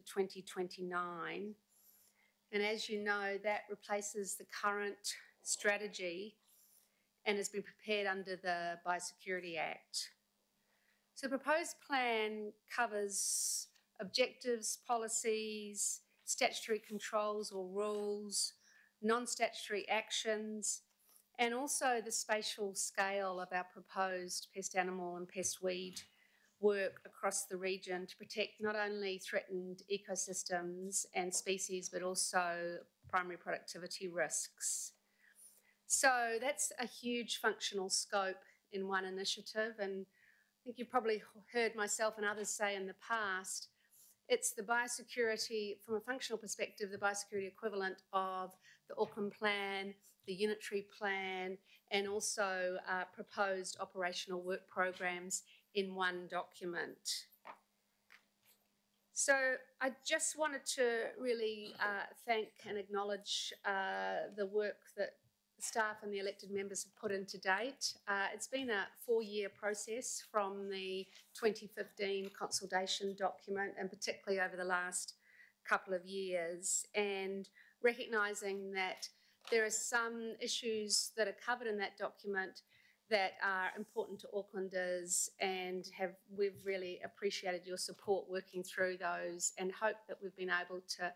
2029. And as you know, that replaces the current strategy and has been prepared under the Biosecurity Act. So the proposed plan covers objectives, policies, statutory controls or rules, non-statutory actions, and also the spatial scale of our proposed pest animal and pest weed work across the region to protect not only threatened ecosystems and species, but also primary productivity risks. So that's a huge functional scope in one initiative, and I think you've probably heard myself and others say in the past, it's the biosecurity, from a functional perspective, the biosecurity equivalent of the Auckland Plan, the Unitary Plan, and also proposed operational work programs in one document. So I just wanted to really thank and acknowledge the work that staff and the elected members have put in to date. It's been a 4-year process from the 2015 consultation document, and particularly over the last couple of years, and recognising that there are some issues that are covered in that document that are important to Aucklanders, and we've really appreciated your support working through those, and hope that we've been able to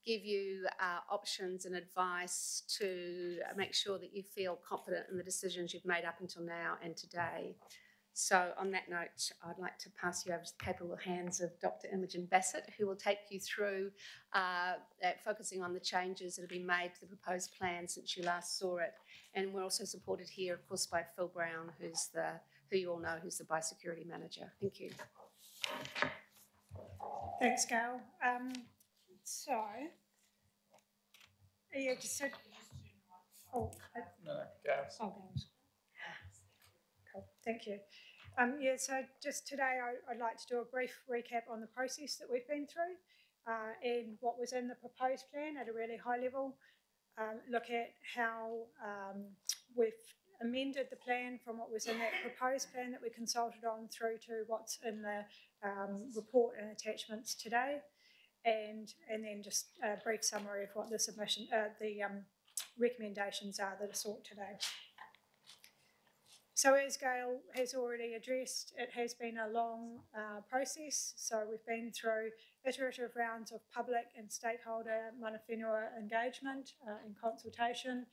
give you options and advice to make sure that you feel confident in the decisions you've made up until now and today. So on that note, I'd like to pass you over to the capable hands of Dr. Imogen Bassett, who will take you through focusing on the changes that have been made to the proposed plan since you last saw it. And we're also supported here, of course, by Phil Brown, who you all know, who's the Biosecurity Manager. Thank you. Thanks, Gail. Yeah, just said. Oh, no, Gail's. Oh, Gail's. Cool. Thank you. Yeah, so just today I'd like to do a brief recap on the process that we've been through and what was in the proposed plan at a really high level. Look at how we've amended the plan from what was in that proposed plan that we consulted on through to what's in the report and attachments today, and then just a brief summary of what the submission, the recommendations are that are sought today. So as Gail has already addressed, it has been a long process. So we've been through iterative rounds of public and stakeholder mana whenua engagement and consultation,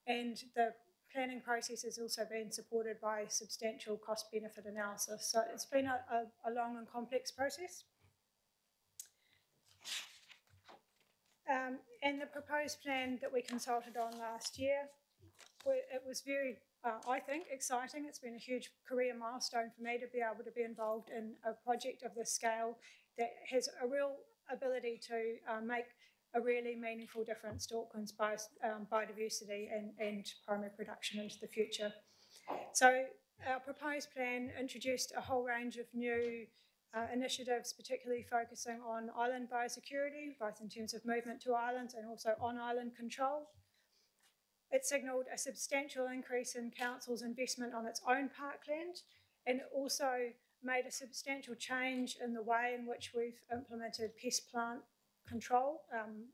and the planning process has also been supported by substantial cost-benefit analysis. So it's been a long and complex process. And the proposed plan that we consulted on last year, it was very, I think, exciting. It's been a huge career milestone for me to be able to be involved in a project of this scale that has a real ability to make a really meaningful difference to Auckland's biodiversity and primary production into the future. So our proposed plan introduced a whole range of new initiatives, particularly focusing on island biosecurity, both in terms of movement to islands and also on-island control. It signalled a substantial increase in Council's investment on its own parkland, and it also made a substantial change in the way in which we've implemented pest plant control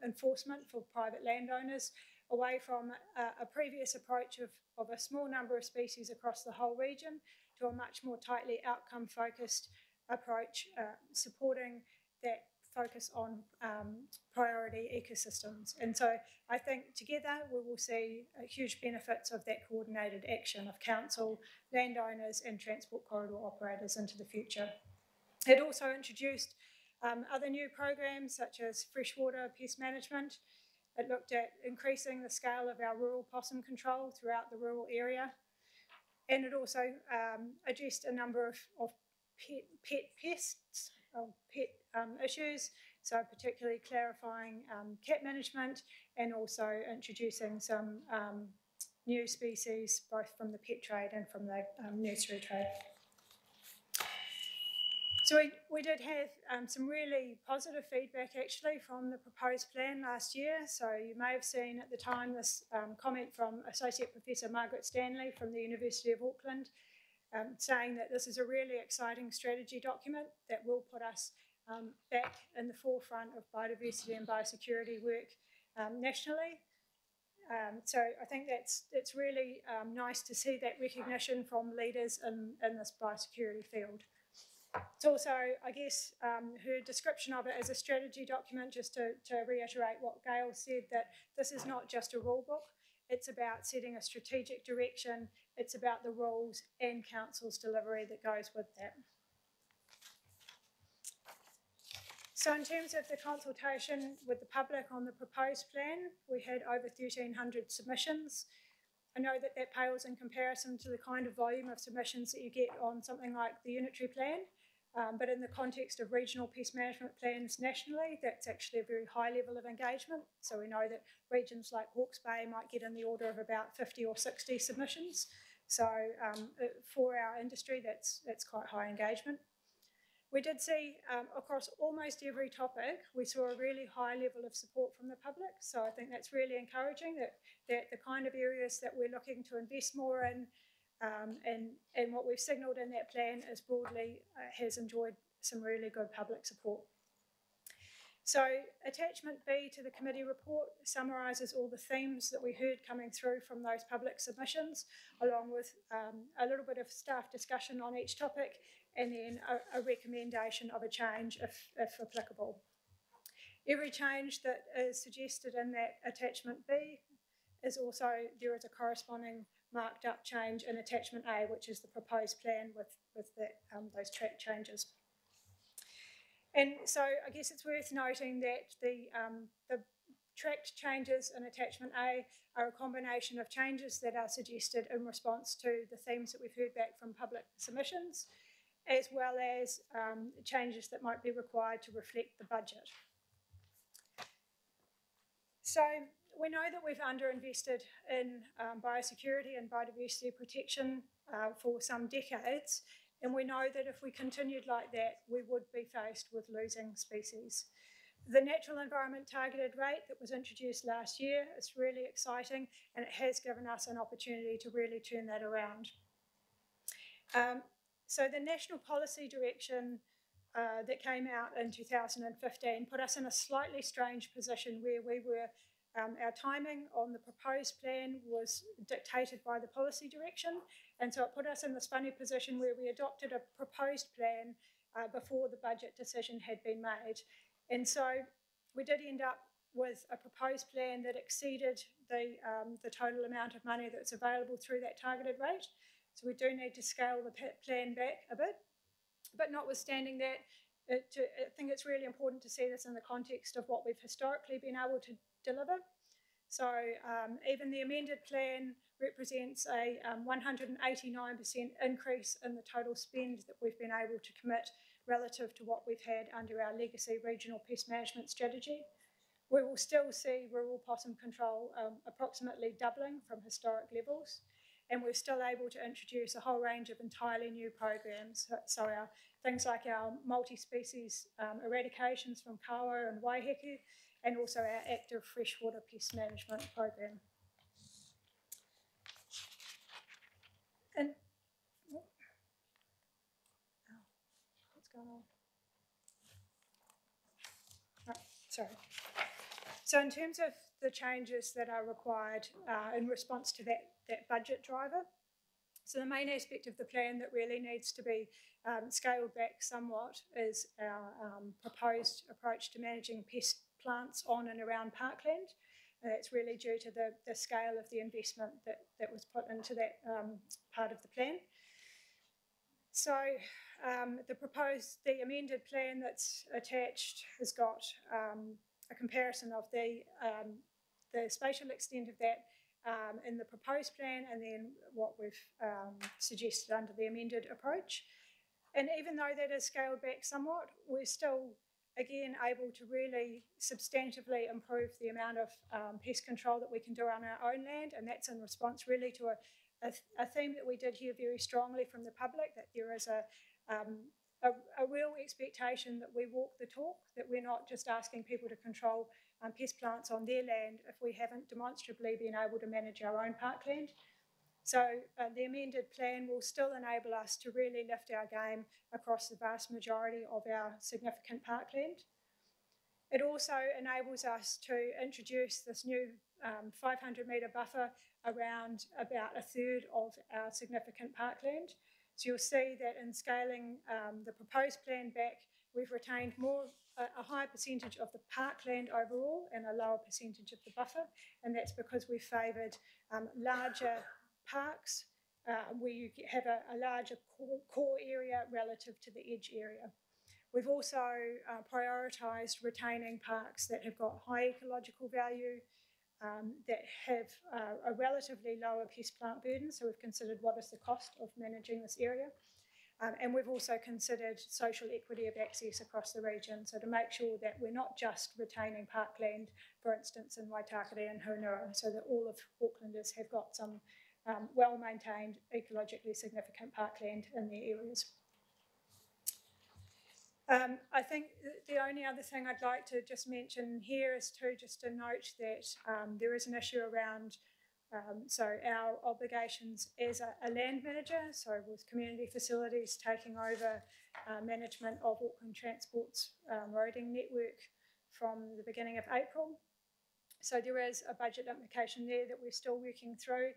enforcement for private landowners, away from a previous approach of a small number of species across the whole region to a much more tightly outcome-focused approach, supporting that focus on priority ecosystems. And so I think together we will see huge benefits of that coordinated action of council, landowners and transport corridor operators into the future. It also introduced other new programs such as freshwater pest management. It looked at increasing the scale of our rural possum control throughout the rural area. And it also addressed a number of pet pests, pet issues, so particularly clarifying cat management and also introducing some new species both from the pet trade and from the nursery trade. So we did have some really positive feedback actually from the proposed plan last year. So you may have seen at the time this comment from Associate Professor Margaret Stanley from the University of Auckland, saying that this is a really exciting strategy document that will put us back in the forefront of biodiversity and biosecurity work nationally. So I think it's really nice to see that recognition from leaders in this biosecurity field. It's also, I guess, her description of it as a strategy document, just to reiterate what Gail said, that this is not just a rule book, it's about setting a strategic direction, it's about the rules and council's delivery that goes with that. So in terms of the consultation with the public on the proposed plan, we had over 1,300 submissions. I know that that pales in comparison to the kind of volume of submissions that you get on something like the unitary plan, but in the context of regional pest management plans nationally, that's actually a very high level of engagement. So we know that regions like Hawke's Bay might get in the order of about 50 or 60 submissions. So for our industry, that's quite high engagement. We did see across almost every topic, we saw a really high level of support from the public. So I think that's really encouraging that the kind of areas that we're looking to invest more in and what we've signalled in that plan is broadly has enjoyed some really good public support. So attachment B to the committee report summarises all the themes that we heard coming through from those public submissions, along with a little bit of staff discussion on each topic, and then a recommendation of a change if applicable. Every change that is suggested in that attachment B is also, there is a corresponding marked up change in attachment A, which is the proposed plan with those track changes. And so I guess it's worth noting that the tracked changes in attachment A are a combination of changes that are suggested in response to the themes that we've heard back from public submissions, as well as changes that might be required to reflect the budget. So we know that we've underinvested in biosecurity and biodiversity protection for some decades, and we know that if we continued like that, we would be faced with losing species. The natural environment targeted rate that was introduced last year is really exciting, and it has given us an opportunity to really turn that around. So the national policy direction that came out in 2015 put us in a slightly strange position where we were, our timing on the proposed plan was dictated by the policy direction, and so it put us in this funny position where we adopted a proposed plan before the budget decision had been made. And so we did end up with a proposed plan that exceeded the total amount of money that's available through that targeted rate. So we do need to scale the plan back a bit. But notwithstanding that, I think it's really important to see this in the context of what we've historically been able to deliver. So even the amended plan represents a 189% increase in the total spend that we've been able to commit relative to what we've had under our legacy regional pest management strategy. We will still see rural possum control approximately doubling from historic levels, and we're still able to introduce a whole range of entirely new programs. So things like our multi-species eradications from Kawa and Waiheku, and also our active freshwater pest management program. And what's going on? Oh, sorry. So in terms of the changes that are required in response to that budget driver, so the main aspect of the plan that really needs to be scaled back somewhat is our proposed approach to managing pest plants on and around parkland. And that's really due to the scale of the investment that was put into that part of the plan. So the amended plan that's attached has got a comparison of the spatial extent of that in the proposed plan, and then what we've suggested under the amended approach. And even though that is scaled back somewhat, we're still, again, able to really substantively improve the amount of pest control that we can do on our own land, and that's in response really to a theme that we did hear very strongly from the public, that there is a real expectation that we walk the talk, that we're not just asking people to control pest plants on their land if we haven't demonstrably been able to manage our own parkland. So the amended plan will still enable us to really lift our game across the vast majority of our significant parkland. It also enables us to introduce this new 500 metre buffer around about a third of our significant parkland. So you'll see that in scaling the proposed plan back, we've retained a higher percentage of the parkland overall and a lower percentage of the buffer, and that's because we've favoured larger parks where you have a larger core area relative to the edge area. We've also prioritised retaining parks that have got high ecological value, that have a relatively lower pest plant burden. So we've considered what is the cost of managing this area. And we've also considered social equity of access across the region. So to make sure that we're not just retaining parkland, for instance, in Waitakere and Hunua, so that all of Aucklanders have got some well-maintained, ecologically significant parkland in their areas. I think the only other thing I'd like to just mention here is just to note that there is an issue around so our obligations as a land manager, so with community facilities taking over management of Auckland Transport's roading network from the beginning of April. So there is a budget implication there that we're still working through,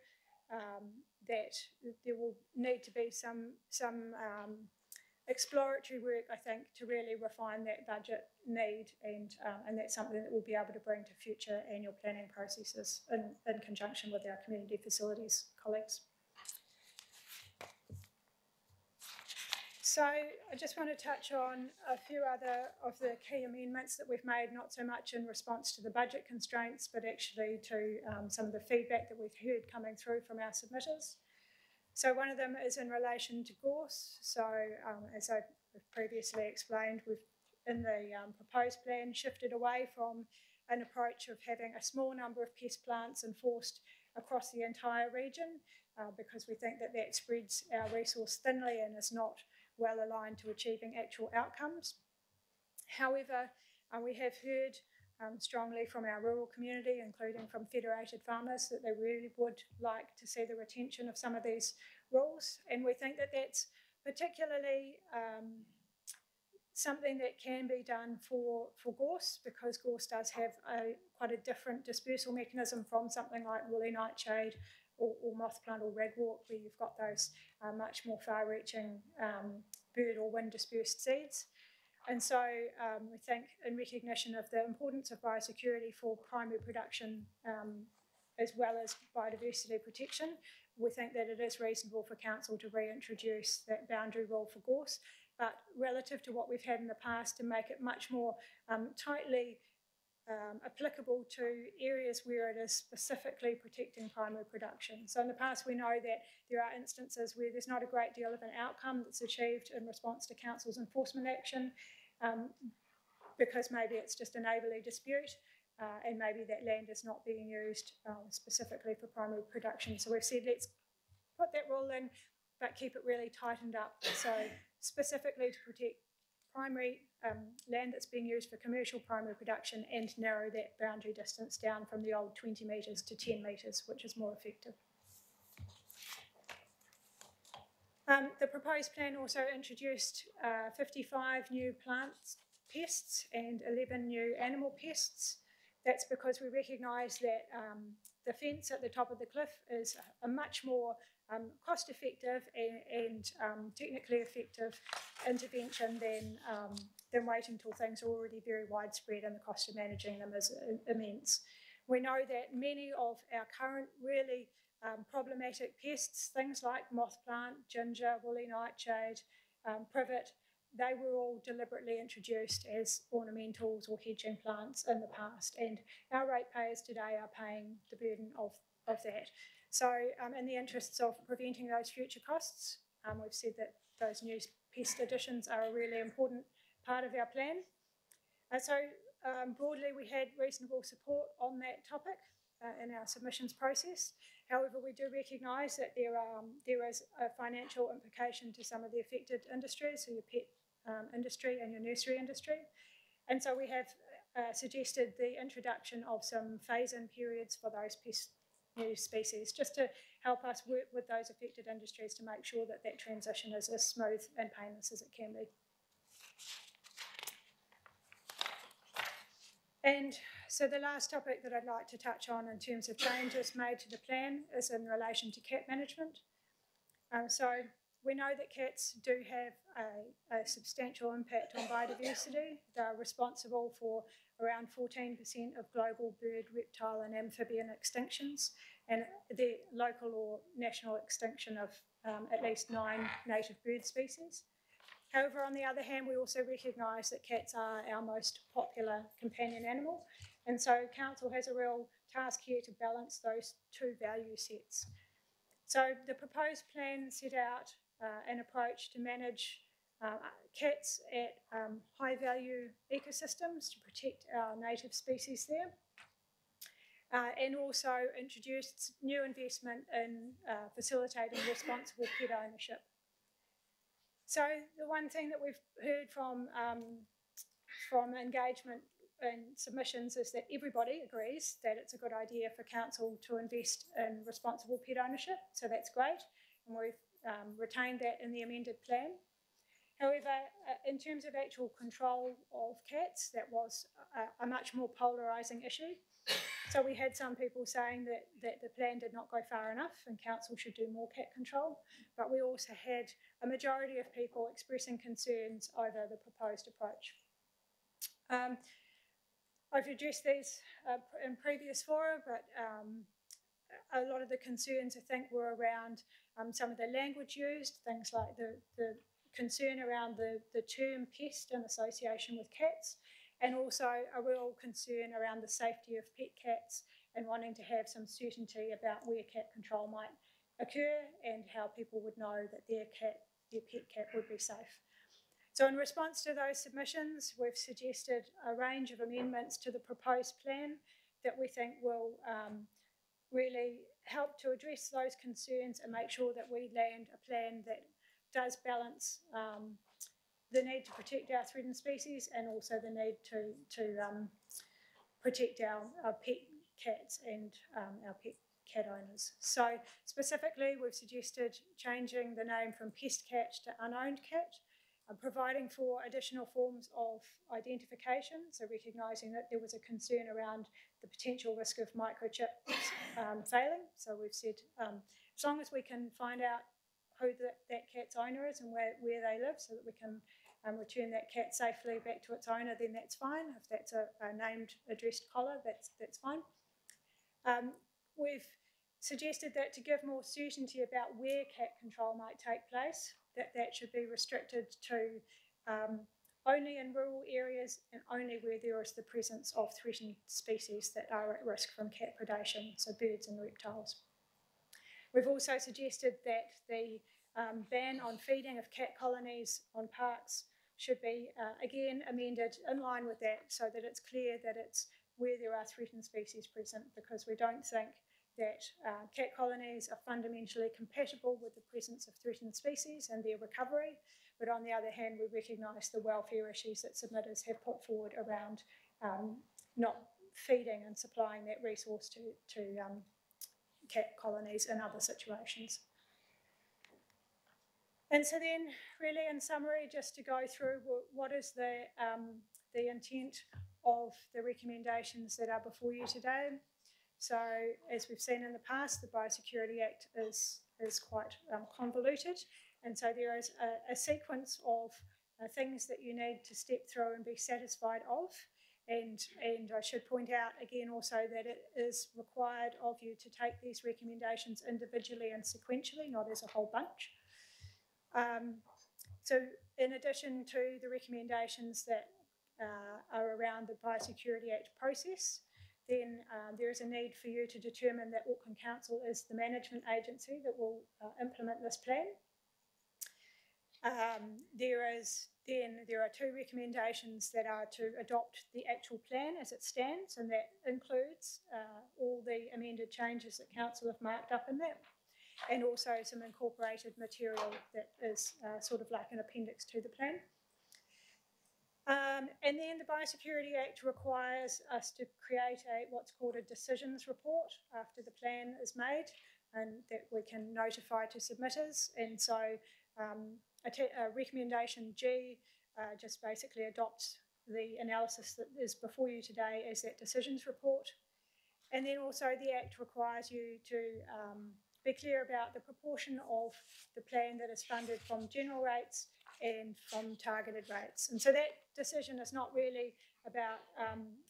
that there will need to be some exploratory work, I think, to really refine that budget need, and that's something that we'll be able to bring to future annual planning processes in conjunction with our community facilities colleagues. So I just want to touch on a few other of the key amendments that we've made, not so much in response to the budget constraints, but actually to some of the feedback that we've heard coming through from our submitters. So one of them is in relation to gorse. So as I've previously explained, we've in the proposed plan shifted away from an approach of having a small number of pest plants enforced across the entire region, because we think that that spreads our resource thinly and is not well aligned to achieving actual outcomes. However, we have heard strongly from our rural community, including from federated farmers, that they really would like to see the retention of some of these rules. And we think that that's particularly something that can be done for gorse, because gorse does have quite a different dispersal mechanism from something like woolly nightshade or moth plant or ragwort, where you've got those much more far-reaching bird or wind dispersed seeds. And so we think, in recognition of the importance of biosecurity for primary production as well as biodiversity protection, we think that it is reasonable for Council to reintroduce that boundary rule for gorse, but relative to what we've had in the past, to make it much more tightly applicable to areas where it is specifically protecting primary production. So in the past, we know that there are instances where there's not a great deal of an outcome that's achieved in response to Council's enforcement action, because maybe it's just a neighbourly dispute, and maybe that land is not being used specifically for primary production. So we've said, let's put that rule in, but keep it really tightened up. So specifically to protect primary land that's being used for commercial primary production, and narrow that boundary distance down from the old 20 metres to 10 metres, which is more effective. The proposed plan also introduced 55 new plant pests and 11 new animal pests. That's because we recognise that the fence at the top of the cliff is a much more cost-effective and technically effective intervention than waiting till things are already very widespread, and the cost of managing them is immense. We know that many of our current really problematic pests, things like moth plant, ginger, woolly nightshade, privet, they were all deliberately introduced as ornamentals or hedging plants in the past, and our ratepayers today are paying the burden of that. So in the interests of preventing those future costs, we've said that those new pest additions are a really important part of our plan. So broadly, we had reasonable support on that topic in our submissions process. However, we do recognise that there is a financial implication to some of the affected industries, so your pet industry and your nursery industry. And so we have suggested the introduction of some phase-in periods for those pest new species, just to help us work with those affected industries to make sure that that transition is as smooth and painless as it can be. And so the last topic that I'd like to touch on in terms of changes made to the plan is in relation to cat management. So we know that cats do have a substantial impact on biodiversity. They're responsible for around 14% of global bird, reptile and amphibian extinctions, and the local or national extinction of at least 9 native bird species. However, on the other hand, we also recognise that cats are our most popular companion animal, and so Council has a real task here to balance those two value sets. So the proposed plan set out an approach to manage cats at high value ecosystems to protect our native species there, and also introduced new investment in facilitating responsible pet ownership. So the one thing that we've heard from engagement and submissions is that everybody agrees that it's a good idea for Council to invest in responsible pet ownership, so that's great, and we've retained that in the amended plan. However, in terms of actual control of cats, that was a much more polarising issue. So we had some people saying that the plan did not go far enough and Council should do more cat control, but we also had a majority of people expressing concerns over the proposed approach. I've addressed these in previous fora, but a lot of the concerns I think were around some of the language used, things like the concern around the term pest in association with cats, and also a real concern around the safety of pet cats and wanting to have some certainty about where cat control might occur and how people would know that their pet cat would be safe. So in response to those submissions, we've suggested a range of amendments to the proposed plan that we think will really help to address those concerns and make sure that we land a plan that does balance the need to protect our threatened species and also the need to protect our pet cats and our pet cat owners. So specifically, we've suggested changing the name from pest cat to unowned cat, providing for additional forms of identification, so recognising that there was a concern around the potential risk of microchips failing. So we've said as long as we can find out who that cat's owner is and where they live so that we can return that cat safely back to its owner, then that's fine. If that's a named addressed collar, that's fine. We've suggested that to give more certainty about where cat control might take place, that should be restricted to only in rural areas and only where there is the presence of threatened species that are at risk from cat predation, so birds and reptiles. We've also suggested that the ban on feeding of cat colonies on parks should be, again, amended in line with that so that it's clear that it's where there are threatened species present, because we don't think that cat colonies are fundamentally compatible with the presence of threatened species and their recovery. But on the other hand, we recognise the welfare issues that submitters have put forward around not feeding and supplying that resource to cat colonies in other situations. And so then, really in summary, just to go through what is the intent of the recommendations that are before you today. So, as we've seen in the past, the Biosecurity Act is quite convoluted, and so there is a sequence of things that you need to step through and be satisfied of. And I should point out again also that it is required of you to take these recommendations individually and sequentially, not as a whole bunch. So in addition to the recommendations that are around the Biosecurity Act process, then there is a need for you to determine that Auckland Council is the management agency that will implement this plan. There are 2 recommendations that are to adopt the actual plan as it stands, and that includes all the amended changes that Council have marked up in that, and also some incorporated material that is sort of like an appendix to the plan. And then the Biosecurity Act requires us to create what's called a decisions report after the plan is made, and that we can notify to submitters. And so recommendation G just basically adopts the analysis that is before you today as that decisions report. And then also the Act requires you to be clear about the proportion of the plan that is funded from general rates and from targeted rates. And so that decision is not really about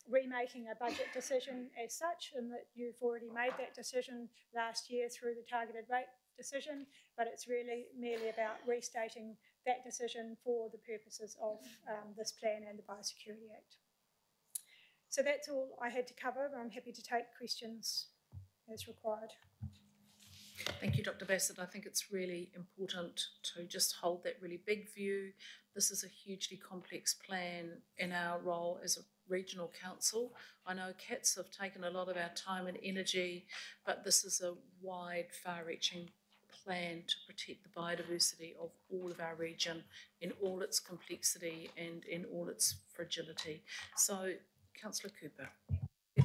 remaking a budget decision as such, in that you've already made that decision last year through the targeted rate decision, but it's really merely about restating that decision for the purposes of this plan and the Biosecurity Act. So that's all I had to cover. I'm happy to take questions as required. Thank you, Dr. Bassett. I think it's really important to just hold that really big view. This is a hugely complex plan in our role as a regional council. I know cats have taken a lot of our time and energy, but this is a wide, far-reaching plan to protect the biodiversity of all of our region in all its complexity and in all its fragility. So, Councillor Cooper.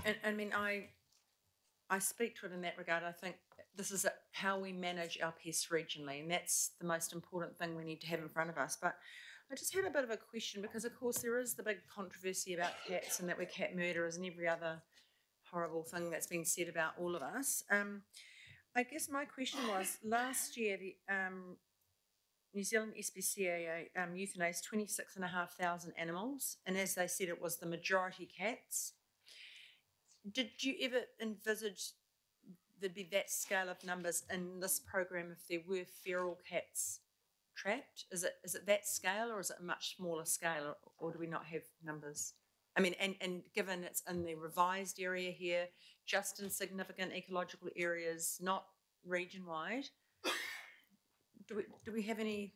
And I mean, I speak to it in that regard. I think this is how we manage our pests regionally, and that's the most important thing we need to have in front of us. But I just had a bit of a question, because of course there is the big controversy about cats and that we're cat murderers and every other horrible thing that's been said about all of us. I guess my question was, last year the New Zealand SPCA euthanized 26,500 animals, and as they said, it was the majority cats. Did you ever envisage there'd be that scale of numbers in this program if there were feral cats trapped? Is it that scale, or is it a much smaller scale, or do we not have numbers? I mean, and given it's in the revised area here, just in significant ecological areas, not region-wide, do we have any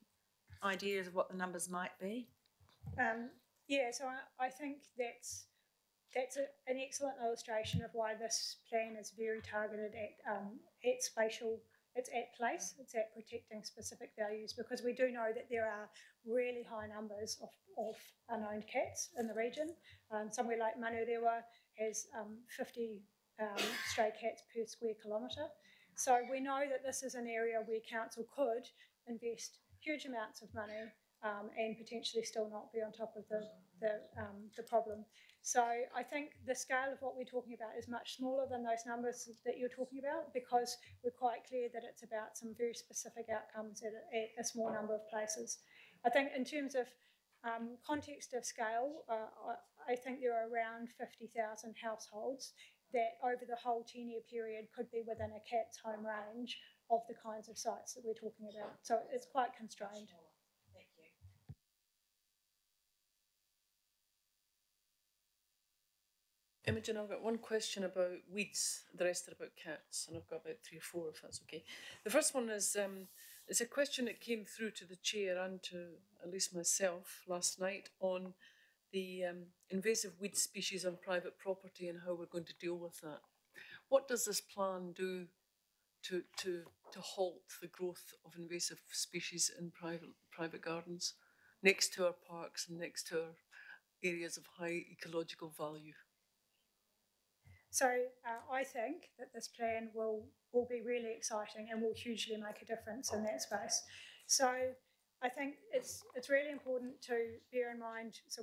ideas of what the numbers might be? Yeah, so I think that's an excellent illustration of why this plan is very targeted at spatial. It's at place, it's at protecting specific values, because we do know that there are really high numbers of unowned cats in the region. Somewhere like Manurewa has 50 stray cats per square kilometre. So we know that this is an area where council could invest huge amounts of money and potentially still not be on top of the problem. So I think the scale of what we're talking about is much smaller than those numbers that you're talking about, because we're quite clear that it's about some very specific outcomes at a small number of places. I think in terms of context of scale, I think there are around 50,000 households that over the whole 10-year period could be within a cat's home range of the kinds of sites that we're talking about. So it's quite constrained. Thank you. Imogen, I've got one question about weeds, the rest are about cats, and I've got about 3 or 4 if that's okay. The first one is it's a question that came through to the chair and to at least myself last night on the invasive weed species on private property and how we're going to deal with that. What does this plan do to halt the growth of invasive species in private gardens next to our parks and next to our areas of high ecological value? So I think that this plan will be really exciting and will hugely make a difference in that space. So I think it's really important to bear in mind, so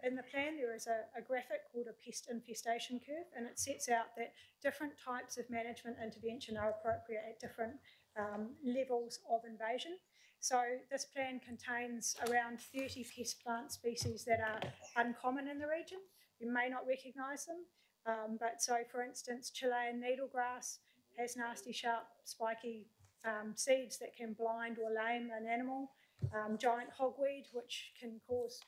in the plan there is a graphic called a pest infestation curve, and it sets out that different types of management intervention are appropriate at different levels of invasion. So this plan contains around 30 pest plant species that are uncommon in the region. You may not recognise them, but so for instance, Chilean needlegrass has nasty, sharp, spiky seeds that can blind or lame an animal. Giant hogweed, which can cause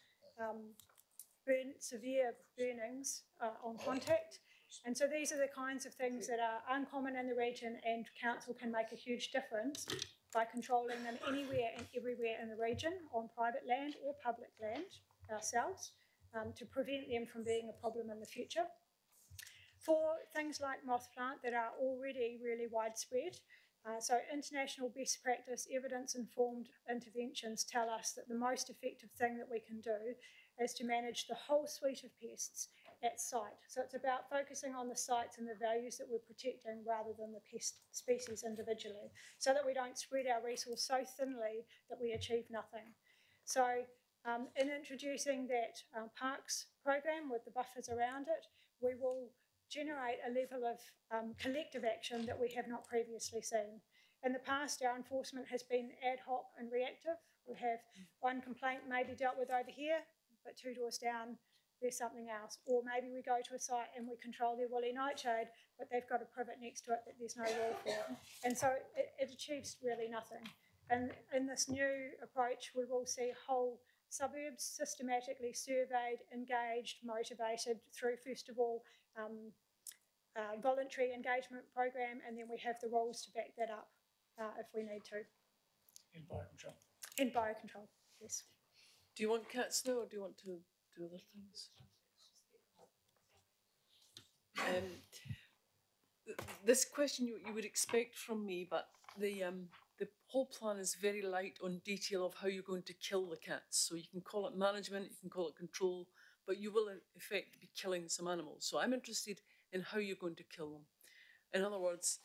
severe burnings on contact. And so these are the kinds of things that are uncommon in the region, and council can make a huge difference by controlling them anywhere and everywhere in the region on private land or public land ourselves to prevent them from being a problem in the future. For things like moth plant that are already really widespread, So international best practice, evidence-informed interventions tell us that the most effective thing that we can do is to manage the whole suite of pests at site. So it's about focusing on the sites and the values that we're protecting rather than the pest species individually, so that we don't spread our resource so thinly that we achieve nothing. So in introducing that parks program with the buffers around it, we will generate a level of collective action that we have not previously seen. In the past, our enforcement has been ad hoc and reactive. We have one complaint maybe dealt with over here, but 2 doors down, there's something else. Or maybe we go to a site and we control their woolly nightshade, but they've got a privet next to it that there's no wall for. And so it achieves really nothing. And in this new approach, we will see whole suburbs systematically surveyed, engaged, motivated through, first of all, voluntary engagement program, and then we have the rules to back that up if we need to. In biocontrol. In biocontrol, yes. Do you want cats now, or do you want to do other things? This question you would expect from me, but the whole plan is very light on detail of how you're going to kill the cats. So you can call it management, you can call it control, but you will in effect be killing some animals. So I'm interested in how you're going to kill them. In other words,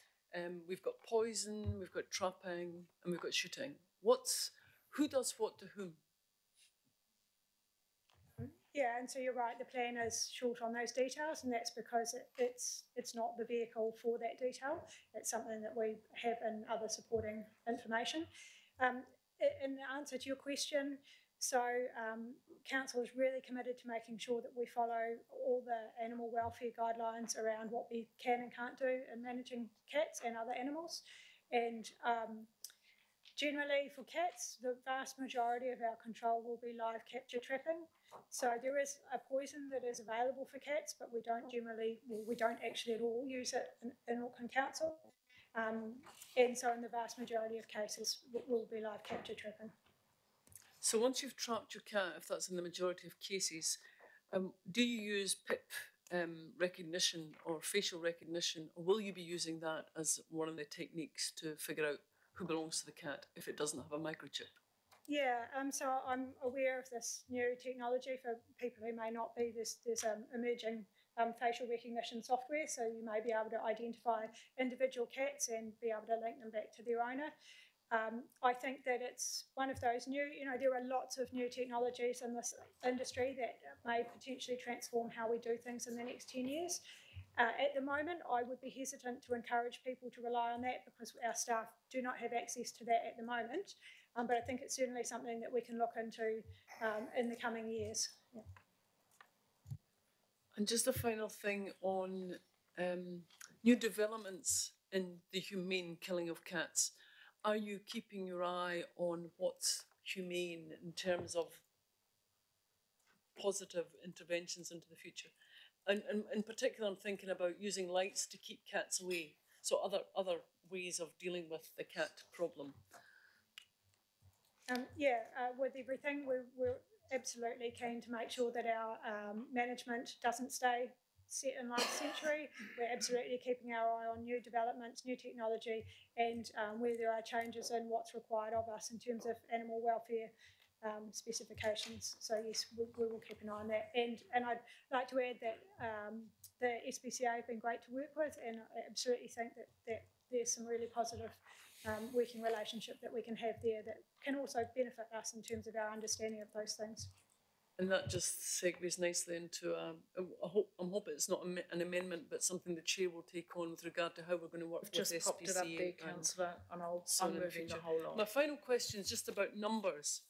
we've got poison, we've got trapping, and we've got shooting. Who does what to whom? Yeah, and so you're right, the plan is short on those details, and that's because it's not the vehicle for that detail. It's something that we have in other supporting information. In answer to your question, so Council is really committed to making sure that we follow all the animal welfare guidelines around what we can and can't do in managing cats and other animals. And generally for cats, the vast majority of our control will be live capture trapping. So there is a poison that is available for cats, but we don't actually at all use it in Auckland Council. And so in the vast majority of cases, it will be live capture trapping. So once you've trapped your cat, if that's in the majority of cases, do you use PIP recognition or facial recognition, or will you be using that as one of the techniques to figure out who belongs to the cat if it doesn't have a microchip? Yeah, so I'm aware of this new technology. For people who may not be, there's emerging facial recognition software, so you may be able to identify individual cats and be able to link them back to their owner. I think that it's one of those new, there are lots of new technologies in this industry that may potentially transform how we do things in the next 10 years. At the moment, I would be hesitant to encourage people to rely on that because our staff do not have access to that at the moment. But I think it's certainly something that we can look into in the coming years. Yeah. And just a final thing on new developments in the humane killing of cats. Are you keeping your eye on what's humane in terms of positive interventions into the future? And in particular, I'm thinking about using lights to keep cats away. So other ways of dealing with the cat problem. With everything, we're absolutely keen to make sure that our management doesn't stay set in last century. We're absolutely keeping our eye on new developments, new technology, and where there are changes in what's required of us in terms of animal welfare specifications. So yes, we will keep an eye on that. And I'd like to add that the SPCA have been great to work with, and I absolutely think that there's some really positive working relationship that we can have there that can also benefit us in terms of our understanding of those things. And that just segues nicely into, I'm hoping it's not an amendment, but something the Chair will take on with regard to how we're going to work with Just SPCA. popped it up there, Councillor, and I'm moving the whole lot. My final question is just about numbers.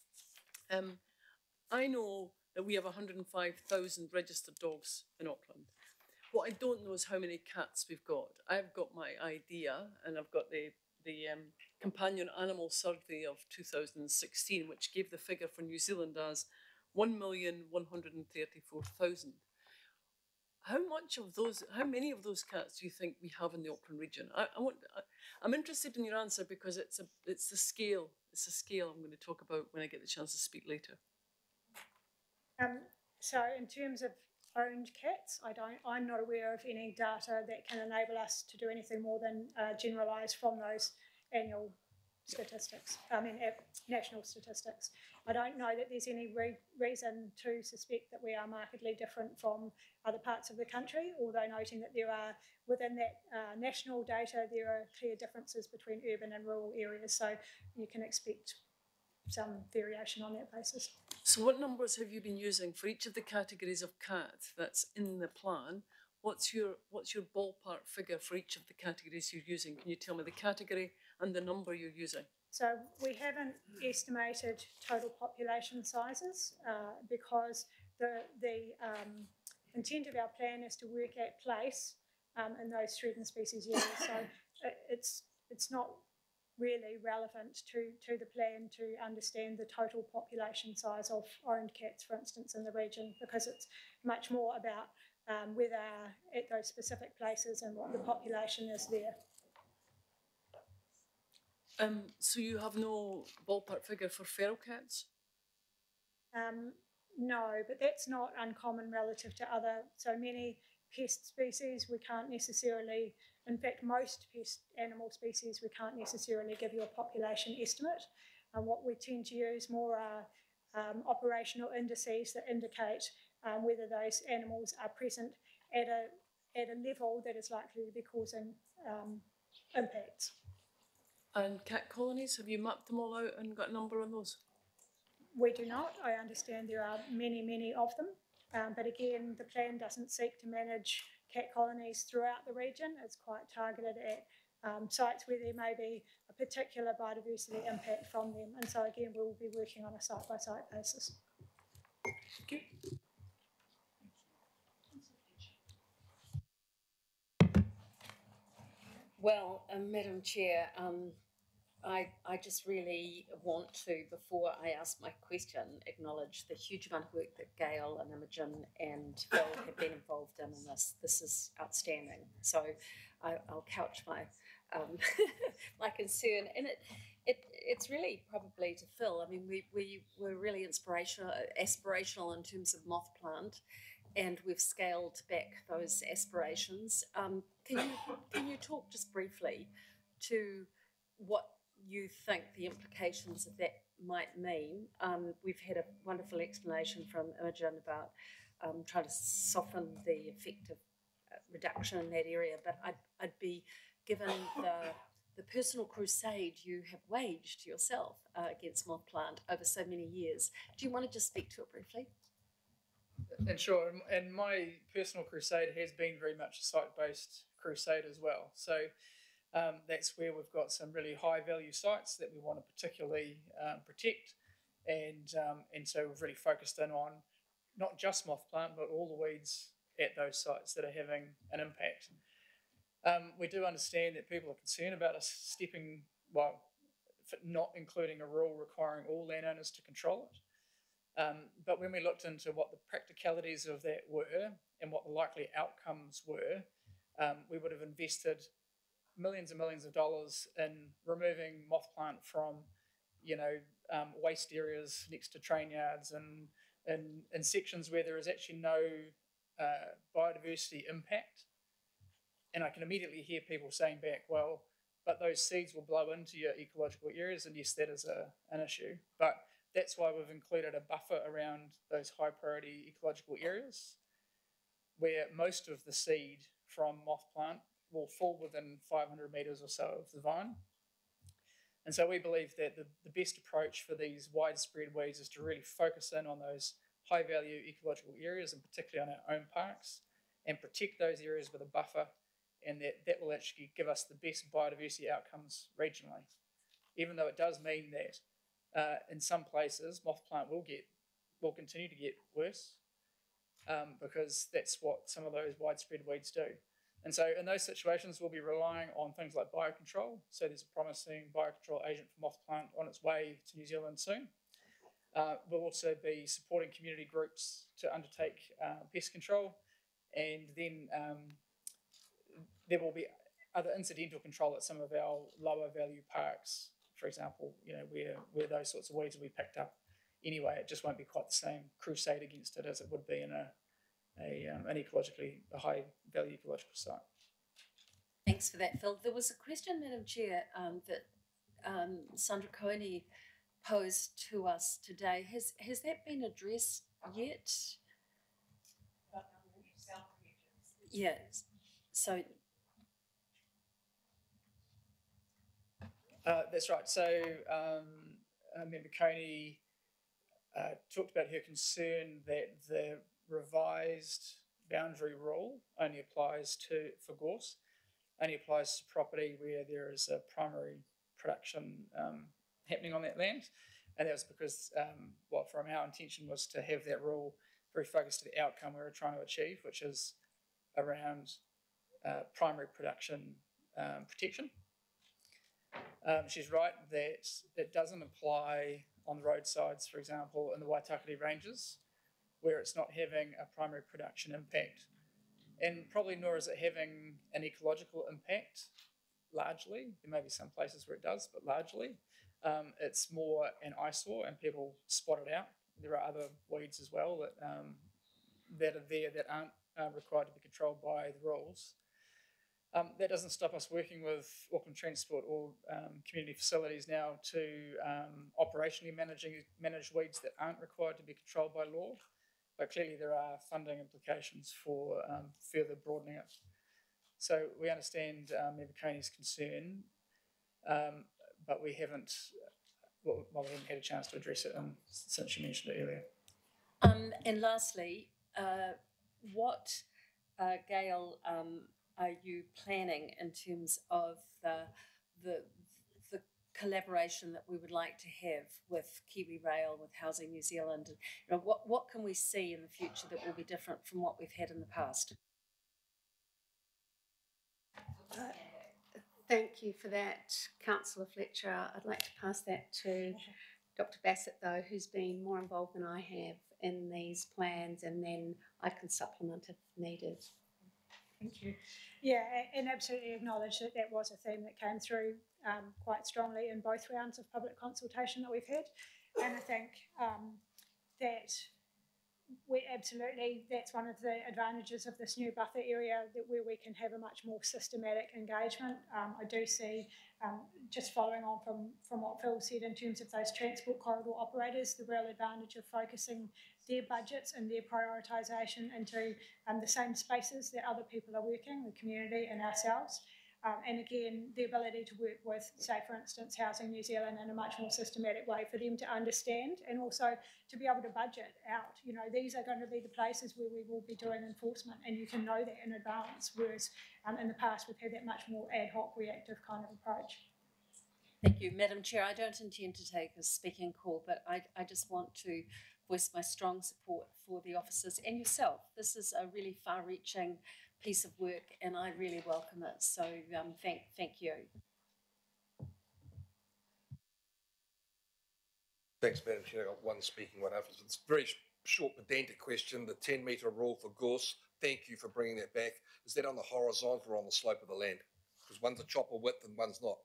I know that we have 105,000 registered dogs in Auckland. What I don't know is how many cats we've got. I've got my idea, and I've got the Companion Animal Survey of 2016, which gave the figure for New Zealand as 1,134,000. How many of those cats do you think we have in the Auckland region? I'm interested in your answer because it's the scale. It's the scale I'm going to talk about when I get the chance to speak later. So in terms of owned cats, I'm not aware of any data that can enable us to do anything more than generalise from those annual statistics, national statistics. I don't know that there's any reason to suspect that we are markedly different from other parts of the country, although noting that there are, within that national data, there are clear differences between urban and rural areas, so you can expect some variation on that basis. So what numbers have you been using for each of the categories of cat that's in the plan? What's your ballpark figure for each of the categories you're using? Can you tell me the category and the number you're using? So we haven't estimated total population sizes because the intent of our plan is to work at place in those threatened species areas. So it's not really relevant to the plan to understand the total population size of owned cats, for instance, in the region, because it's much more about where they are at those specific places and what the population is there. So you have no ballpark figure for feral cats? No, but that's not uncommon relative to other, so many pest species we can't necessarily, in fact most pest animal species we can't necessarily give you a population estimate. What we tend to use more are operational indices that indicate whether those animals are present at a level that is likely to be causing impacts. And cat colonies, have you mapped them all out and got a number on those? We do not. I understand there are many, many of them. But again, the plan doesn't seek to manage cat colonies throughout the region. It's quite targeted at sites where there may be a particular biodiversity impact from them. And so again, we will be working on a site-by-site basis. Thank you. Well, Madam Chair, I just really want to, before I ask my question, acknowledge the huge amount of work that Gail and Imogen and Phil have been involved in this. This is outstanding. So I'll couch my my concern, and it's really probably to Phil. I mean, we were really aspirational in terms of moth plant, and we've scaled back those aspirations. Can you talk just briefly to what you think the implications of that might mean? We've had a wonderful explanation from Imogen about trying to soften the effect of reduction in that area, but I'd be, given the personal crusade you have waged yourself against moth plant over so many years, do you want to just speak to it briefly? And sure, and my personal crusade has been very much a site-based crusade as well. So that's where we've got some really high-value sites that we want to particularly protect, and so we've really focused in on not just moth plant, but all the weeds at those sites that are having an impact. We do understand that people are concerned about us not including a rule requiring all landowners to control it. But when we looked into what the practicalities of that were and what the likely outcomes were, we would have invested millions and millions of dollars in removing moth plant from, waste areas next to train yards and in sections where there is actually no biodiversity impact. And I can immediately hear people saying back, well, but those seeds will blow into your ecological areas, and yes, that is an issue. But that's why we've included a buffer around those high priority ecological areas where most of the seed from moth plant will fall within 500 metres or so of the vine. And so we believe that the best approach for these widespread weeds is to really focus in on those high value ecological areas, and particularly on our own parks, and protect those areas with a buffer, and that will actually give us the best biodiversity outcomes regionally. Even though it does mean that in some places moth plant will continue to get worse, because that's what some of those widespread weeds do. And so in those situations, we'll be relying on things like biocontrol. So there's a promising biocontrol agent for moth plant on its way to New Zealand soon. We'll also be supporting community groups to undertake pest control, and then there will be other incidental control at some of our lower value parks, for example, where those sorts of weeds will be picked up anyway. It just won't be quite the same crusade against it as it would be in a high value ecological site. Thanks for that, Phil. There was a question, Madam Chair, that Sandra Cooney posed to us today, has that been addressed yet? Yes. So that's right. So Member Coney talked about her concern that the revised boundary rule only applies for gorse, only applies to property where there is a primary production happening on that land. And that was because, from our intention was to have that rule very focused to the outcome we were trying to achieve, which is around primary production protection. She's right that it doesn't apply on the roadsides, for example, in the Waitakere Ranges, where it's not having a primary production impact. And probably nor is it having an ecological impact, largely. There may be some places where it does, but largely. It's more an eyesore and people spot it out. There are other weeds as well that are there that aren't required to be controlled by the rules. That doesn't stop us working with Auckland Transport or community facilities now to operationally manage weeds that aren't required to be controlled by law. But clearly there are funding implications for further broadening it. So we understand Member Coney's concern, but we haven't had a chance to address it since you mentioned it earlier. and lastly, what, Gail, are you planning in terms of the collaboration that we would like to have with Kiwi Rail, with Housing New Zealand? What can we see in the future that will be different from what we've had in the past? Thank you for that, Councillor Fletcher. I'd like to pass that to Dr. Bassett, though, who's been more involved than I have in these plans, and then I can supplement if needed. Thank you. Yeah, and absolutely acknowledge that that was a theme that came through quite strongly in both rounds of public consultation that we've had. And I think that that's one of the advantages of this new buffer area, that where we can have a much more systematic engagement. I do see, just following on from what Phil said in terms of those transport corridor operators, the real advantage of focusing their budgets and their prioritisation into the same spaces that other people are working, the community and ourselves. And again, the ability to work with, say, for instance, Housing New Zealand in a much more systematic way for them to understand, and also to be able to budget out. These are going to be the places where we will be doing enforcement, and you can know that in advance, whereas in the past we've had that much more ad hoc, reactive kind of approach. Thank you, Madam Chair. I don't intend to take a speaking call, but I just want to voice my strong support for the officers and yourself. This is a really far-reaching piece of work, and I really welcome it. So thank you. Thanks, Madam Chair. I've got one speaking, one after. It's a very short, pedantic question. The 10-metre rule for gorse. Thank you for bringing that back. Is that on the horizontal or on the slope of the land? Because one's a chopper width and one's not.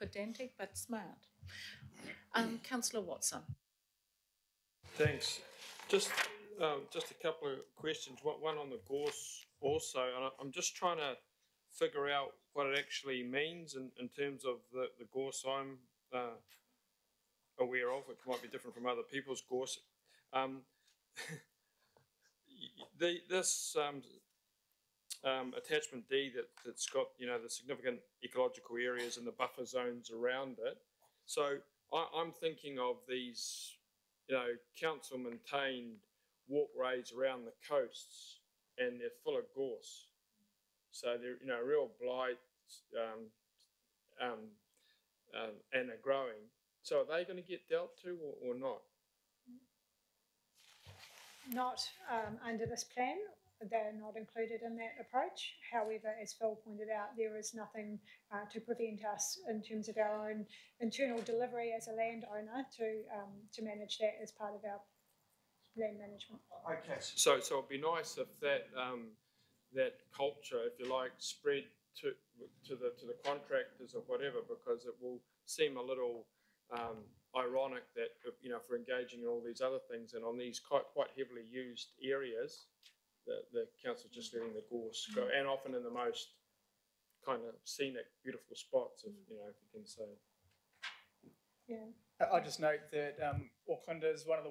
Pedantic but smart. Councillor Watson. Thanks. Just a couple of questions. One on the gorse also, and I'm just trying to figure out what it actually means in terms of the gorse I'm aware of. It might be different from other people's gorse. This attachment D that's got the significant ecological areas and the buffer zones around it. So I'm thinking of these council maintained walkways around the coasts, and they're full of gorse. So they're real blight and are growing. So are they going to get dealt to or not? Not under this plan. They're not included in that approach. However, as Phil pointed out, there is nothing to prevent us in terms of our own internal delivery as a landowner to manage that as part of our land management. Okay. So it'd be nice if that that culture, if you like, spread to the contractors or whatever, because it will seem a little ironic that if we're engaging in all these other things and on these quite heavily used areas, the council's just letting the gorse go, and often in the most kind of scenic, beautiful spots, if you can say. Yeah. I just note that Auckland is one of the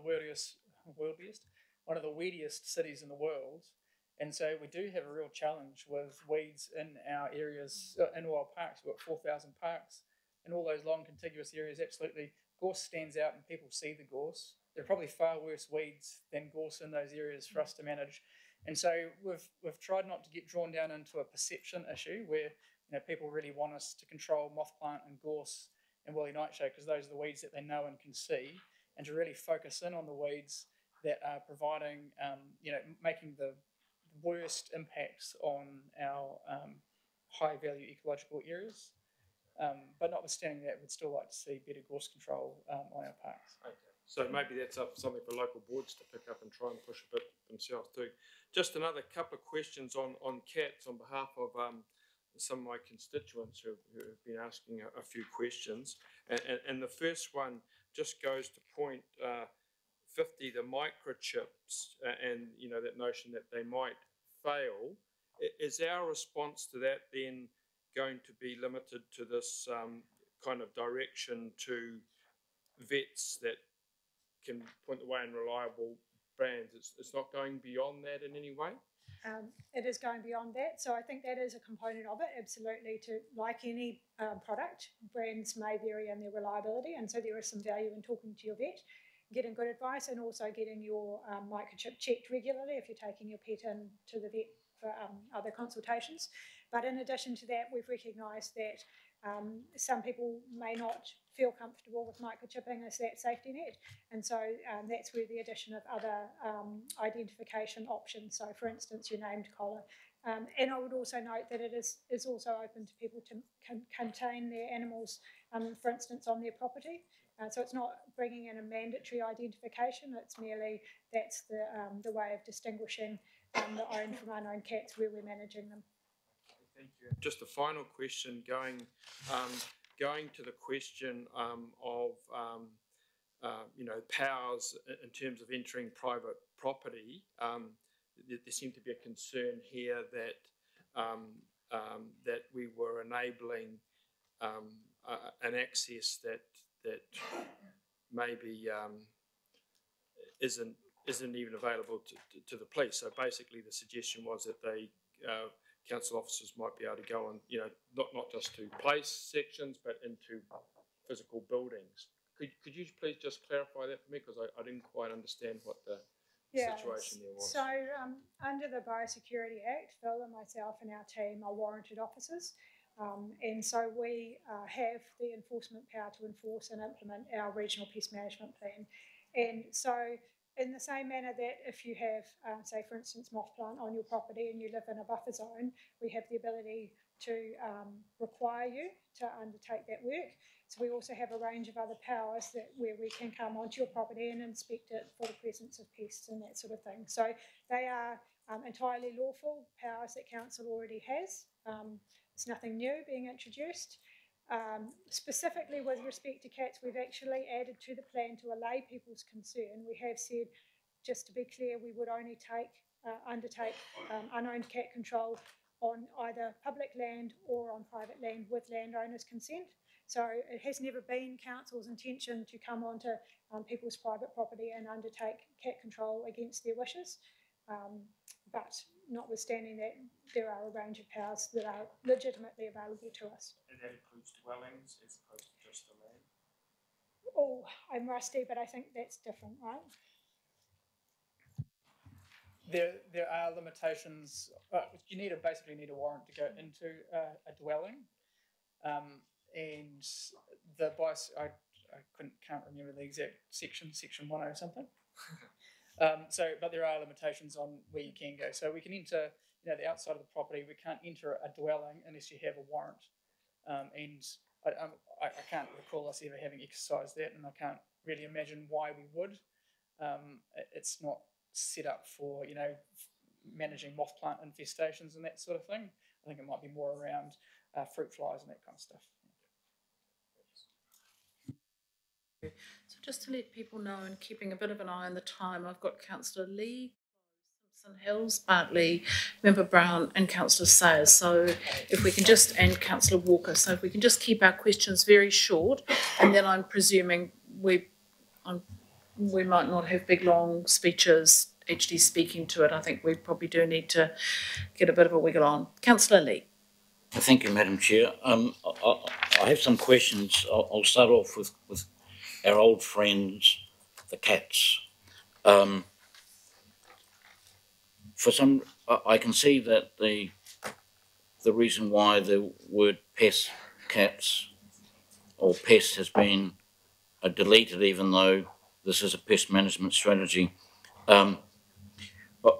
weediest cities in the world, and so we do have a real challenge with weeds in our areas, in all our parks. We've got 4,000 parks, and all those long contiguous areas. Absolutely, gorse stands out, and people see the gorse. There are probably far worse weeds than gorse in those areas for us to manage, and so we've tried not to get drawn down into a perception issue where people really want us to control moth plant and gorse and woolly nightshade because those are the weeds that they know and can see, and to really focus in on the weeds that are providing, making the worst impacts on our high value ecological areas. But notwithstanding that, we'd still like to see better gorse control on our parks. Okay. So maybe that's something for local boards to pick up and try and push a bit themselves too. Just another couple of questions on cats on behalf of some of my constituents who have been asking a few questions. And the first one just goes to point 50, the microchips, and that notion that they might fail. Is our response to that then going to be limited to this kind of direction to vets that can point the way in reliable brands? It's not going beyond that in any way? It is going beyond that. So I think that is a component of it, absolutely. Like any product, brands may vary in their reliability, and so there is some value in talking to your vet, getting good advice, and also getting your microchip checked regularly if you're taking your pet in to the vet for other consultations. But in addition to that, we've recognised that some people may not feel comfortable with microchipping as that safety net, and so that's where the addition of other identification options, so for instance your named collar, and I would also note that it is also open to people to contain their animals, for instance on their property, so it's not bringing in a mandatory identification, it's merely that's the way of distinguishing the owned from unowned cats where we're managing them. Thank you. Just a final question, going to the question of powers in terms of entering private property. There seemed to be a concern here that we were enabling an access that maybe isn't even available to the police. So basically, the suggestion was that they council officers might be able to go on, not just to place sections, but into physical buildings. Could you please just clarify that for me, because I didn't quite understand what the situation there was. So under the Biosecurity Act, Phil and myself and our team are warranted officers, and so we have the enforcement power to enforce and implement our regional pest management plan. And so in the same manner that if you have, say for instance, moth plant on your property and you live in a buffer zone, we have the ability to require you to undertake that work. So we also have a range of other powers where we can come onto your property and inspect it for the presence of pests and that sort of thing. So they are entirely lawful powers that council already has. It's nothing new being introduced. Specifically with respect to cats, we've actually added to the plan to allay people's concern. We have said, just to be clear, we would only undertake unowned cat control on either public land or on private land with landowners' consent. So it has never been council's intention to come onto people's private property and undertake cat control against their wishes. But notwithstanding that, there are a range of powers that are legitimately available to us. And that includes dwellings as opposed to just the land? Oh, I'm rusty, but I think that's different, right? There are limitations. You basically need a warrant to go into a dwelling, and I can't remember the exact section 10 or something. But there are limitations on where you can go. So we can enter, the outside of the property. We can't enter a dwelling unless you have a warrant. And I can't recall us ever having exercised that, and I can't really imagine why we would. It's not set up for managing moth plant infestations and that sort of thing. I think it might be more around fruit flies and that kind of stuff. So just to let people know, and keeping a bit of an eye on the time, I've got Councillor Lee, Simpson Hills, Bartley, Member Brown and Councillor Sayers. So if we can just, and Councillor Walker, so if we can just keep our questions very short, and then I'm presuming we might not have big long speeches actually speaking to it. I think we probably do need to get a bit of a wiggle on. Councillor Lee. Thank you, Madam Chair. I have some questions. I'll start off with our old friends, the cats. I can see that the reason why the word pest, cats, or pest has been deleted, even though this is a pest management strategy. But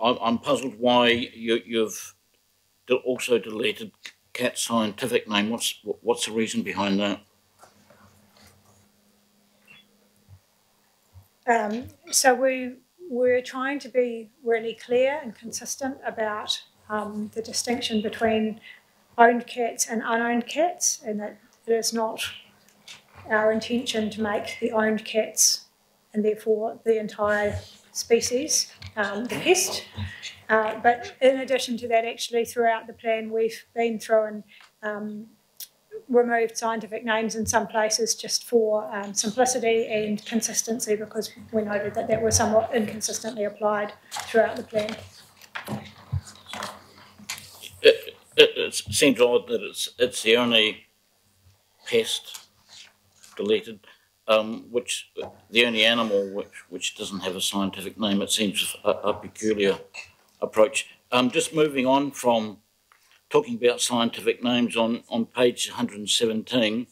I'm puzzled why you've also deleted cat scientific name. What's the reason behind that? So we're trying to be really clear and consistent about the distinction between owned cats and unowned cats, and that it is not our intention to make the owned cats and therefore the entire species the pest. But in addition to that, actually throughout the plan we've been through and removed scientific names in some places just for simplicity and consistency, because we noted that were somewhat inconsistently applied throughout the plan. It seems odd that it's the only pest deleted, which the only animal which doesn't have a scientific name. It seems a peculiar approach. Just moving on from talking about scientific names, on page 117,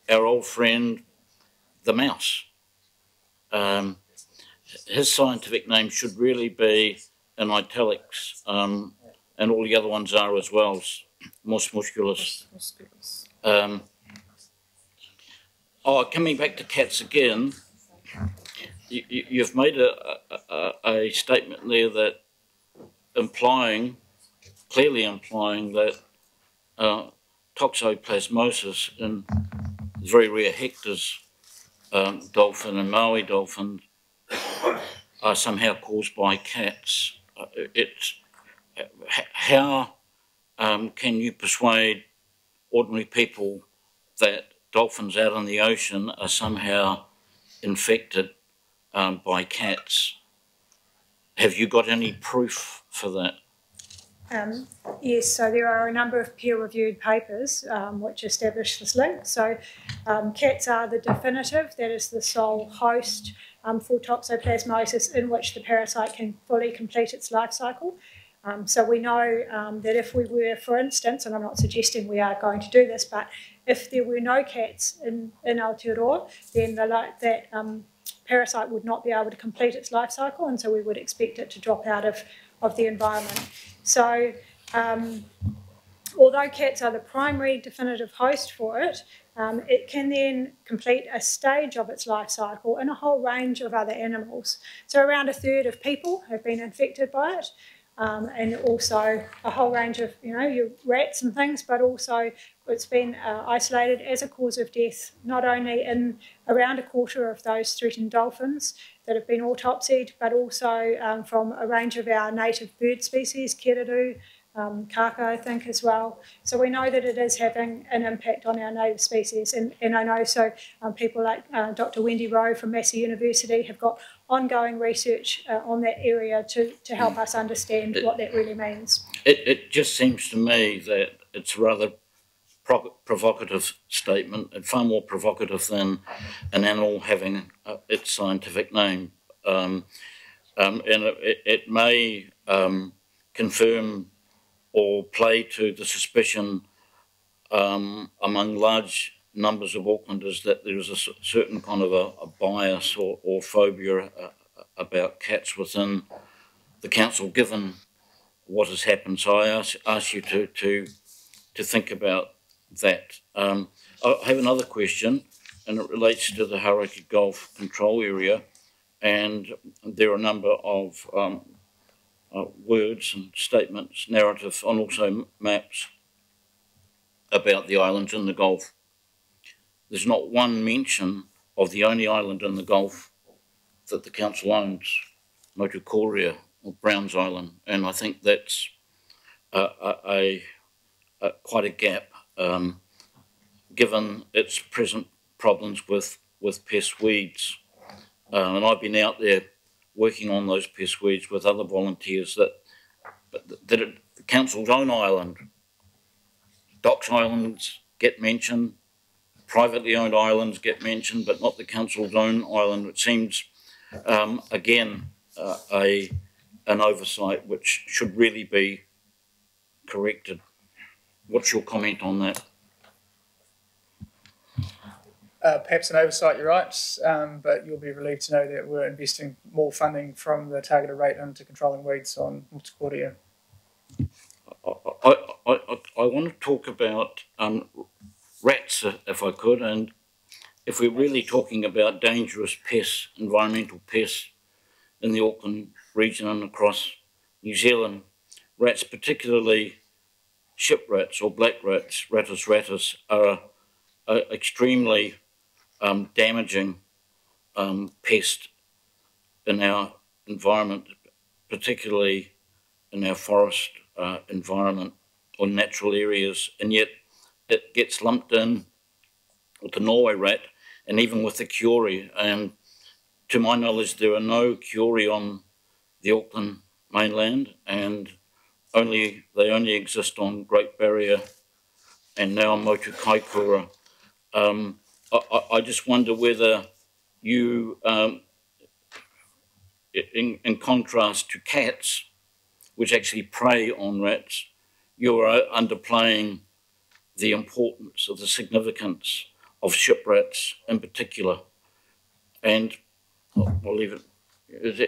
our old friend, the mouse. His scientific name should really be in italics, and all the other ones are as well, Mus musculus. Coming back to cats again, you've made a statement there that clearly implying that toxoplasmosis in very rare Hector's dolphin and Maui dolphin are somehow caused by cats. How can you persuade ordinary people that dolphins out in the ocean are somehow infected by cats? Have you got any proof for that? Yes, so there are a number of peer-reviewed papers which establish this link. So cats are the definitive, that is the sole host for toxoplasmosis in which the parasite can fully complete its life cycle. So we know that if we were, for instance, and I'm not suggesting we are going to do this, but if there were no cats in Aotearoa, then that parasite would not be able to complete its life cycle, and so we would expect it to drop out of the environment. So although cats are the primary definitive host for it, it can then complete a stage of its life cycle in a whole range of other animals. So around a third of people have been infected by it, and also a whole range of, your rats and things, but also it's been isolated as a cause of death, not only in around a quarter of those threatened dolphins that have been autopsied, but also from a range of our native bird species, keriru, kaka, I think, as well. So we know that it is having an impact on our native species, and I know people like Dr. Wendy Rowe from Massey University have got ongoing research on that area to help us understand what that really means. It just seems to me that it's a rather provocative statement, and far more provocative than an animal having its scientific name. And it may confirm or play to the suspicion among large numbers of Aucklanders that there is a certain kind of a bias or phobia about cats within the council, given what has happened. So I ask you to think about that. I have another question, and it relates to the Hauraki Gulf control area, and there are a number of words and statements, narrative, and also maps about the islands in the Gulf. There's not one mention of the only island in the Gulf that the council owns, Motukorea or Browns Island, and I think that's quite a gap, given its present problems with pest weeds. And I've been out there working on those pest weeds with other volunteers that the council's own island, Docks Islands get mentioned, privately owned islands get mentioned, but not the council's own island. It seems, again, an oversight which should really be corrected. What's your comment on that? Perhaps an oversight, you're right, but you'll be relieved to know that we're investing more funding from the targeted rate into controlling weeds on Motukorea. I want to talk about rats, if I could, and if we're really talking about dangerous pests, environmental pests in the Auckland region and across New Zealand, rats, particularly ship rats or black rats, Rattus rattus, are extremely damaging pest in our environment, particularly in our forest environment or natural areas, and yet it gets lumped in with the Norway rat and even with the Curie. And to my knowledge, there are no Curie on the Auckland mainland, and they only exist on Great Barrier and now Motu Kaikoura. I just wonder whether you, in contrast to cats, which actually prey on rats, you're underplaying the importance of the significance of ship rats in particular. And I'll leave it.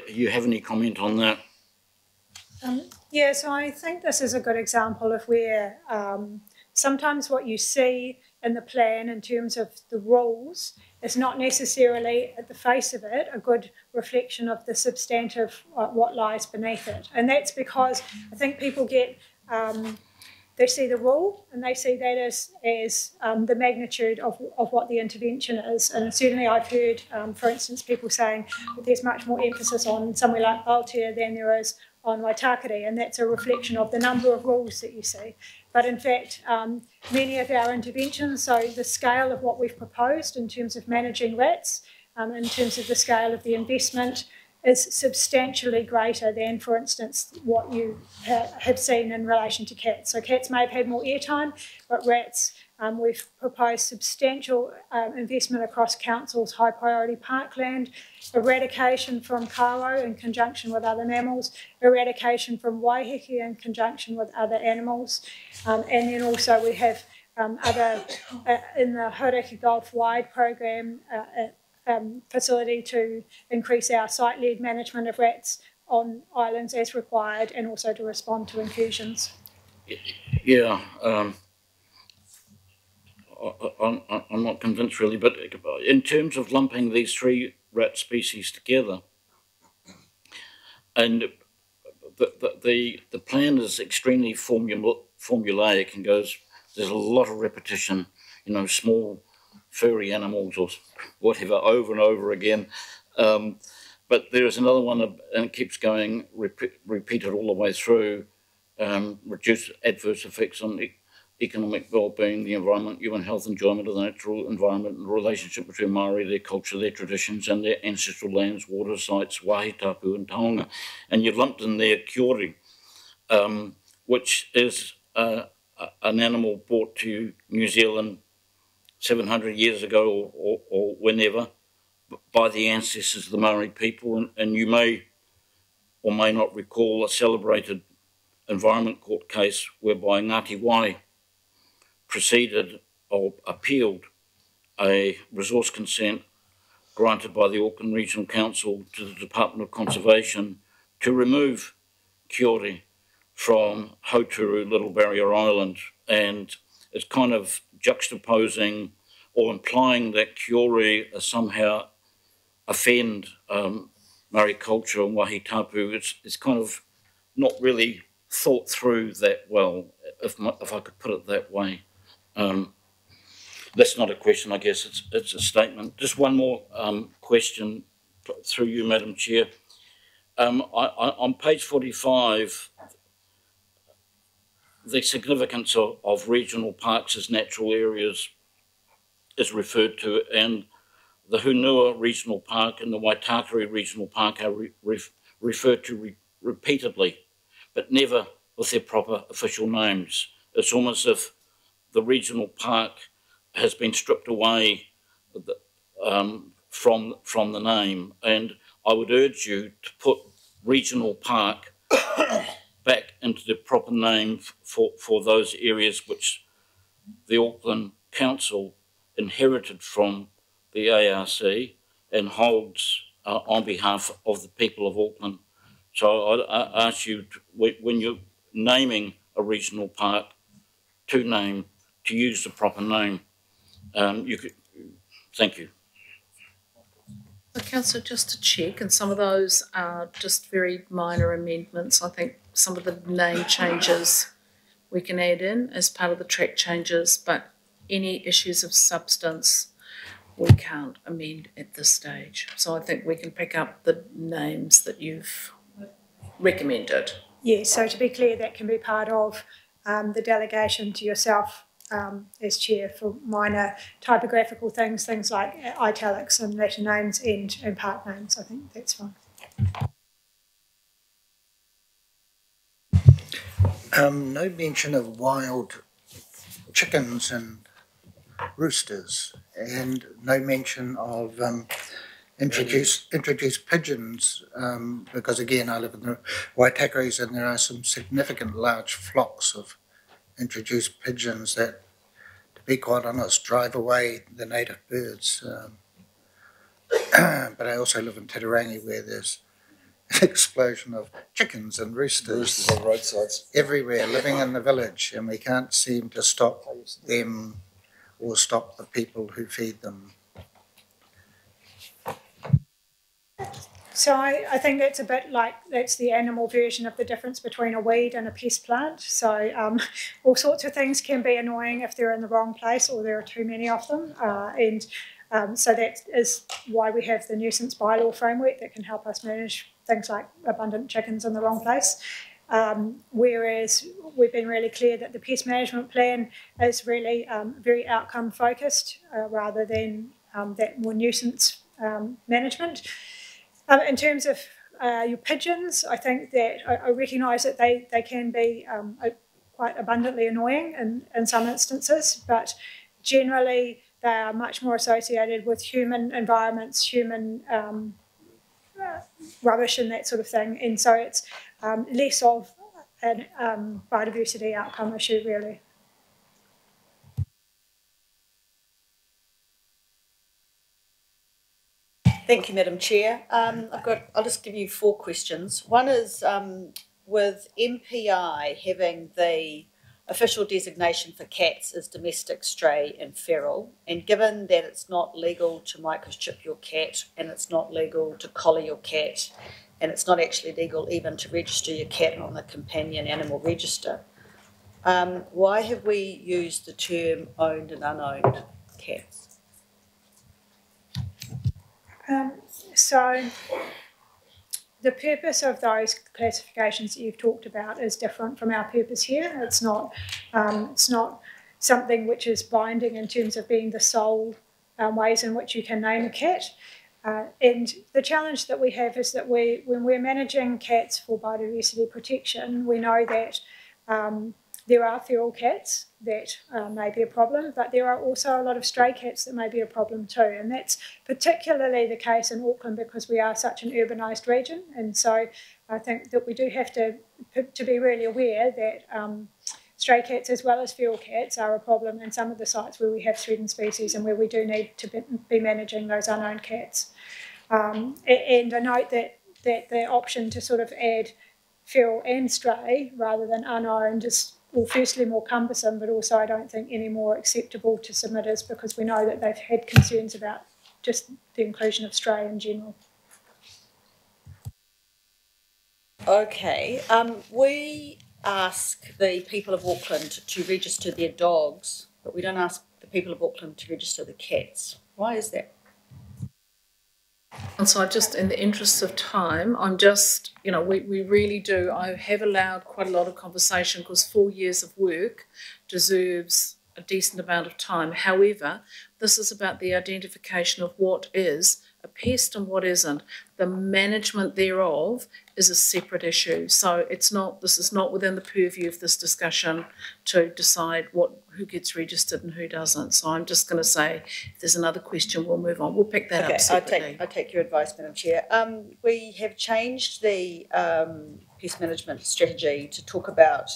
You have any comment on that? Yeah, so I think this is a good example of where sometimes what you see in the plan in terms of the rules is not necessarily, at the face of it, a good reflection of the substantive, what lies beneath it. And that's because I think people get, they see the rule and they see that as the magnitude of what the intervention is. And certainly I've heard, for instance, people saying that there's much more emphasis on somewhere like Aotea than there is on Waitakere, and that's a reflection of the number of rules that you see. But in fact, many of our interventions, so the scale of what we've proposed in terms of managing rats, in terms of the scale of the investment, is substantially greater than, for instance, what you have seen in relation to cats. So cats may have had more airtime, but rats, we've proposed substantial investment across council's high priority parkland, eradication from Karo in conjunction with other mammals, eradication from Waiheke in conjunction with other animals, and then also we have other, in the Hauraki Gulf Wide program, facility to increase our site-led management of rats on islands as required, and also to respond to incursions. Yeah, I'm not convinced really, but in terms of lumping these three rat species together, and the plan is extremely formulaic and goes, there's a lot of repetition, you know, small furry animals or whatever over and over again. But there is another one, and it keeps going, repeated all the way through, reduce adverse effects on economic well-being, the environment, human health, enjoyment of the natural environment, and the relationship between Māori, their culture, their traditions, and their ancestral lands, water sites, wāhi tapu and taonga. And you've lumped in there Kiori, which is an animal brought to New Zealand 700 years ago or whenever by the ancestors of the Māori people. And you may or may not recall a celebrated Environment Court case whereby Ngāti Wai proceeded or appealed a resource consent granted by the Auckland Regional Council to the Department of Conservation to remove Kiori from Hauturu, Little Barrier Island. And it's kind of juxtaposing or implying that Kiori somehow offend Māori culture and wāhi tapu. It's kind of not really thought through that well, if I could put it that way. That's not a question, I guess, it's a statement. Just one more question through you, Madam Chair. On page 45, the significance of regional parks as natural areas is referred to, and the Hunua Regional Park and the Waitakere Regional Park are referred to repeatedly, but never with their proper official names. It's almost as if the regional park has been stripped away from the name, and I would urge you to put regional park back into the proper name for those areas which the Auckland Council inherited from the ARC and holds on behalf of the people of Auckland. So I ask you, when you're naming a regional park, to use the proper name. Thank you. Councillor, just to check, and some of those are just very minor amendments. I think some of the name changes we can add in as part of the track changes, but any issues of substance we can't amend at this stage. So I think we can pick up the names that you've recommended. Yeah, so to be clear, that can be part of the delegation to yourself as chair for minor typographical things like italics and letter names and part names. I think that's fine. No mention of wild chickens and roosters, and no mention of introduced pigeons, because again I live in the Waitakares and there are some significant large flocks of introduced pigeons that, to be quite honest, drive away the native birds. But I also live in Titirangi where there's an explosion of chickens and roosters on roadsides everywhere living in the village, and we can't seem to stop them or stop the people who feed them. So I think that's a bit like, that's the animal version of the difference between a weed and a pest plant. So all sorts of things can be annoying if they're in the wrong place or there are too many of them. So that is why we have the nuisance bylaw framework that can help us manage things like abundant chickens in the wrong place. Whereas we've been really clear that the pest management plan is really very outcome focused rather than that more nuisance management. In terms of your pigeons, I think that I recognise that they can be quite abundantly annoying in some instances, but generally they are much more associated with human environments, human rubbish and that sort of thing, and so it's less of a biodiversity outcome issue really. Thank you, Madam Chair. I'll just give you 4 questions. One is with MPI having the official designation for cats as domestic, stray and feral, and given that it's not legal to microchip your cat and it's not legal to collar your cat and it's not actually legal even to register your cat on the companion animal register, why have we used the term owned and unowned cats? So the purpose of those classifications that you've talked about is different from our purpose here. It's not something which is binding in terms of being the sole ways in which you can name a cat. And the challenge that we have is that when we're managing cats for biodiversity protection, we know that there are feral cats that may be a problem, but there are also a lot of stray cats that may be a problem too. And that's particularly the case in Auckland because we are such an urbanised region. And so I think that we do have to be really aware that stray cats as well as feral cats are a problem in some of the sites where we have threatened species and where we do need to be managing those unknown cats. And I note that the option to sort of add feral and stray rather than unowned is, well, firstly more cumbersome, but also I don't think any more acceptable to submitters because we know that they've had concerns about just the inclusion of stray in general. Okay, we ask the people of Auckland to register their dogs, but we don't ask the people of Auckland to register the cats. Why is that? And so I just, in the interest of time, I'm just, we really do. I have allowed quite a lot of conversation because 4 years of work deserves a decent amount of time. However, this is about the identification of what is a pest and what isn't. The management thereof is a separate issue. So this is not within the purview of this discussion to decide who gets registered and who doesn't. So I'm just going to say, if there's another question, we'll move on. We'll pick that up separately. I take your advice, Madam Chair. We have changed the pest management strategy to talk about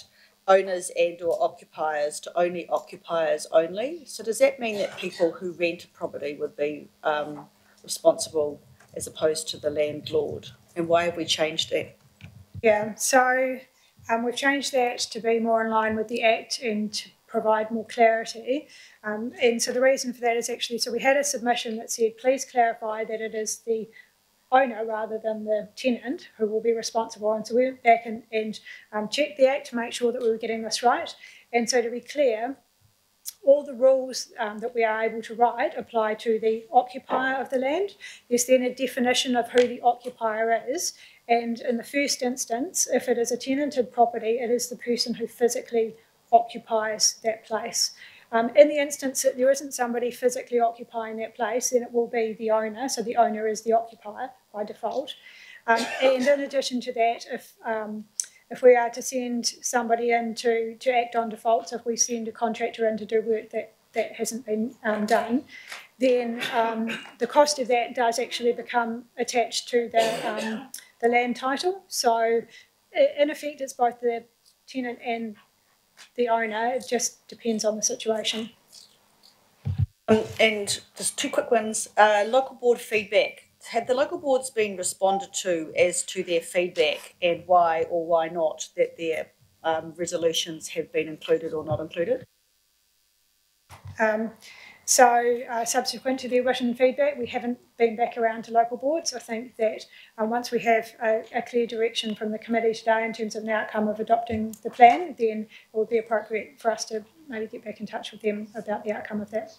owners and or occupiers to only occupiers only. So does that mean that people who rent a property would be responsible as opposed to the landlord? And why have we changed that? Yeah, so we've changed that to be more in line with the Act and to provide more clarity. And so the reason for that is actually, so we had a submission that said, please clarify that it is the owner rather than the tenant who will be responsible. And so we went back and checked the Act to make sure that we were getting this right. And so to be clear, all the rules that we are able to write apply to the occupier of the land. There's then a definition of who the occupier is. And in the first instance, if it is a tenanted property, it is the person who physically occupies that place. In the instance that there isn't somebody physically occupying that place, then it will be the owner. So the owner is the occupier by default. And in addition to that, if we are to send somebody in to act on defaults, if we send a contractor in to do work that hasn't been done, then the cost of that does actually become attached to the land title. So in effect, it's both the tenant and the owner. It just depends on the situation. And just two quick ones. Local board feedback. Have the local boards been responded to as to their feedback and why or why not that their resolutions have been included or not included? Subsequent to the written feedback, we haven't been back around to local boards. I think that once we have a clear direction from the committee today in terms of an outcome of adopting the plan, then it would be appropriate for us to maybe get back in touch with them about the outcome of that.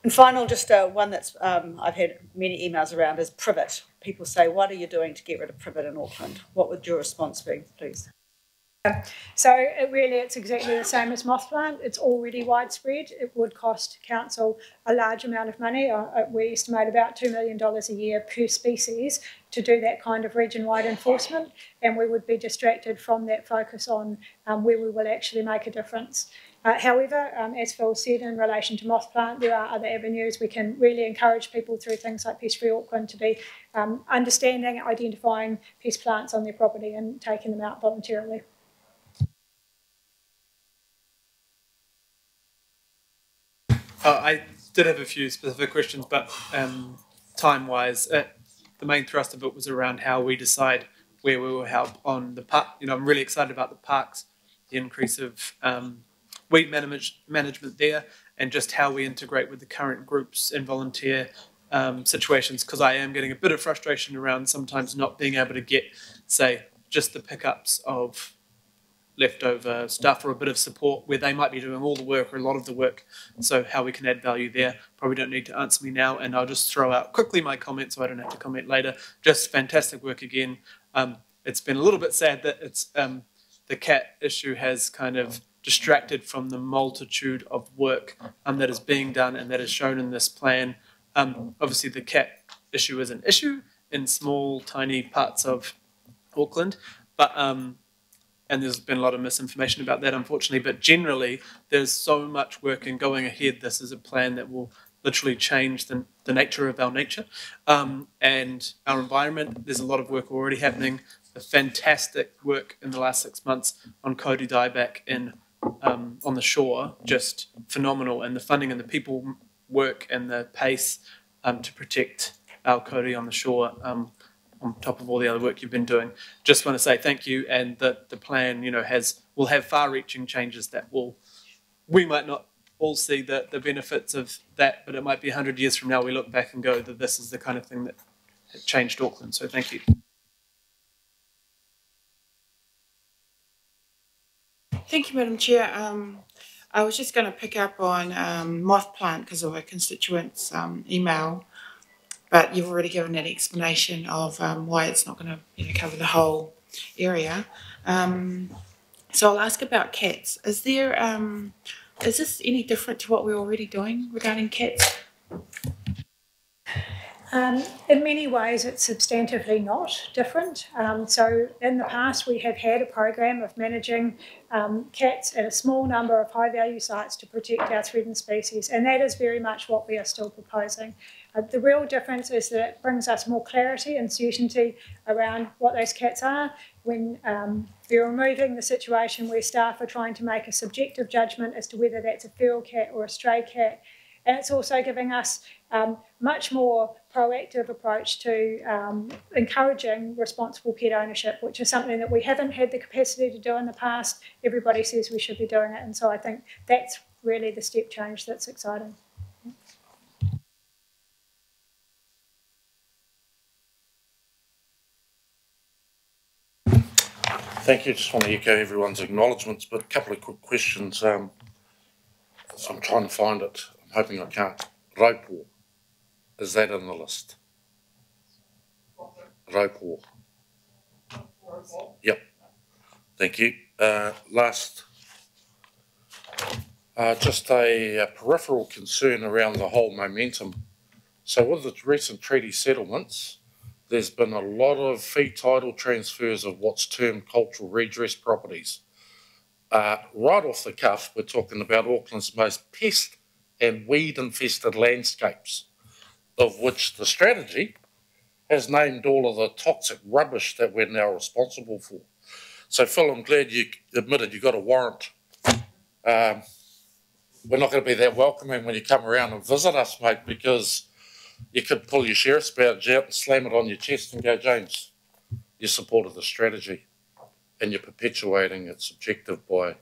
And final, just one that's I've had many emails around is privet. People say, what are you doing to get rid of privet in Auckland? What would your response be, please? So it's exactly the same as moth plant. It's already widespread. It would cost council a large amount of money. We estimate about $2 million a year per species to do that kind of region-wide enforcement, and we would be distracted from that focus on where we will actually make a difference. However, as Phil said in relation to moth plant, there are other avenues. We can really encourage people through things like Pest Free Auckland to be understanding, identifying pest plants on their property and taking them out voluntarily. I did have a few specific questions, but time-wise, the main thrust of it was around how we decide where we will help on the park. I'm really excited about the parks, the increase of weed management there, and just how we integrate with the current groups and volunteer situations, because I am getting a bit of frustration around sometimes not being able to get, say, just the pickups of leftover stuff or a bit of support where they might be doing all the work or a lot of the work. So how we can add value there. Probably don't need to answer me now, and I'll just throw out quickly my comment so I don't have to comment later. Just fantastic work again. It's been a little bit sad that it's the cat issue has kind of distracted from the multitude of work that is being done and that is shown in this plan. Obviously the cat issue is an issue in small, tiny parts of Auckland, but and there's been a lot of misinformation about that, unfortunately. But generally, there's so much work in going ahead. This is a plan that will literally change the nature of our nature and our environment. There's a lot of work already happening. A fantastic work in the last 6 months on Kodi dieback in on the shore, just phenomenal. And the funding and the people work and the pace to protect our Kodi on the shore. On top of all the other work you've been doing, just want to say thank you, and that the plan, will have far-reaching changes that we might not all see the benefits of that, but it might be 100 years from now we look back and go that this is the kind of thing that changed Auckland. So thank you. Thank you, Madam Chair. I was just going to pick up on moth plant because of a constituent's email, but you've already given an explanation of why it's not going to cover the whole area. So I'll ask about cats. Is this any different to what we're already doing regarding cats? In many ways, it's substantively not different. So in the past, we have had a program of managing cats at a small number of high-value sites to protect our threatened species, and that is very much what we are still proposing. The real difference is that it brings us more clarity and certainty around what those cats are when we're removing the situation where staff are trying to make a subjective judgment as to whether that's a feral cat or a stray cat. And it's also giving us much more proactive approach to encouraging responsible pet ownership, which is something that we haven't had the capacity to do in the past. Everybody says we should be doing it, and so I think that's really the step change that's exciting. Thank you. Just want to echo everyone's acknowledgements, but a couple of quick questions. I'm trying to find it. I'm hoping I can't. Raupo. Is that in the list? Raupo. Yep. Thank you. Last, just a peripheral concern around the whole momentum. So with the recent treaty settlements, there's been a lot of fee title transfers of what's termed cultural redress properties. Right off the cuff, we're talking about Auckland's most pest and weed-infested landscapes, of which the strategy has named all of the toxic rubbish that we're now responsible for. So, Phil, I'm glad you admitted you got a warrant. We're not going to be that welcoming when you come around and visit us, mate, because you could pull your sheriff's badge out and slam it on your chest and go, James, you supported the strategy and you're perpetuating its objective by.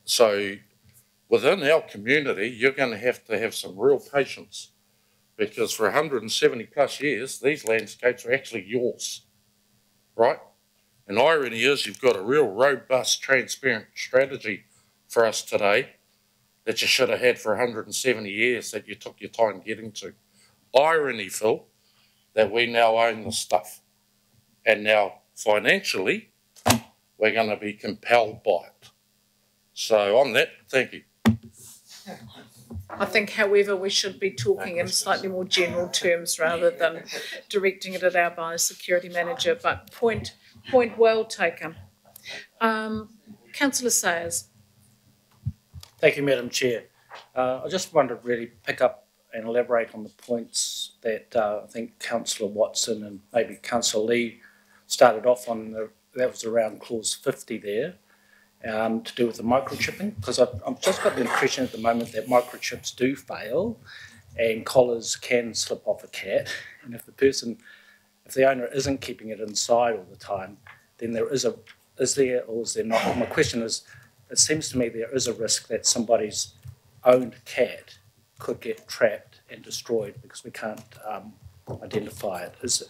So within our community, you're going to have some real patience, because for 170 plus years, these landscapes are actually yours, right? And irony is you've got a real robust, transparent strategy for us today that you should have had for 170 years that you took your time getting to. Irony, Phil, that we now own the stuff. And now, financially, we're going to be compelled by it. So on that, thank you. I think, however, we should be talking in slightly more general terms rather than directing it at our biosecurity manager, but point well taken. Councillor Sayers. Thank you, Madam Chair. I just wanted to really pick up and elaborate on the points that I think Councillor Watson and maybe Councillor Lee started off on. That was around clause 50 there, to do with the microchipping, because I've just got the impression at the moment that microchips do fail and collars can slip off a cat, and if the owner isn't keeping it inside all the time, then is there or is there not? My question is, it seems to me there is a risk that somebody's owned cat could get trapped and destroyed because we can't identify it. Is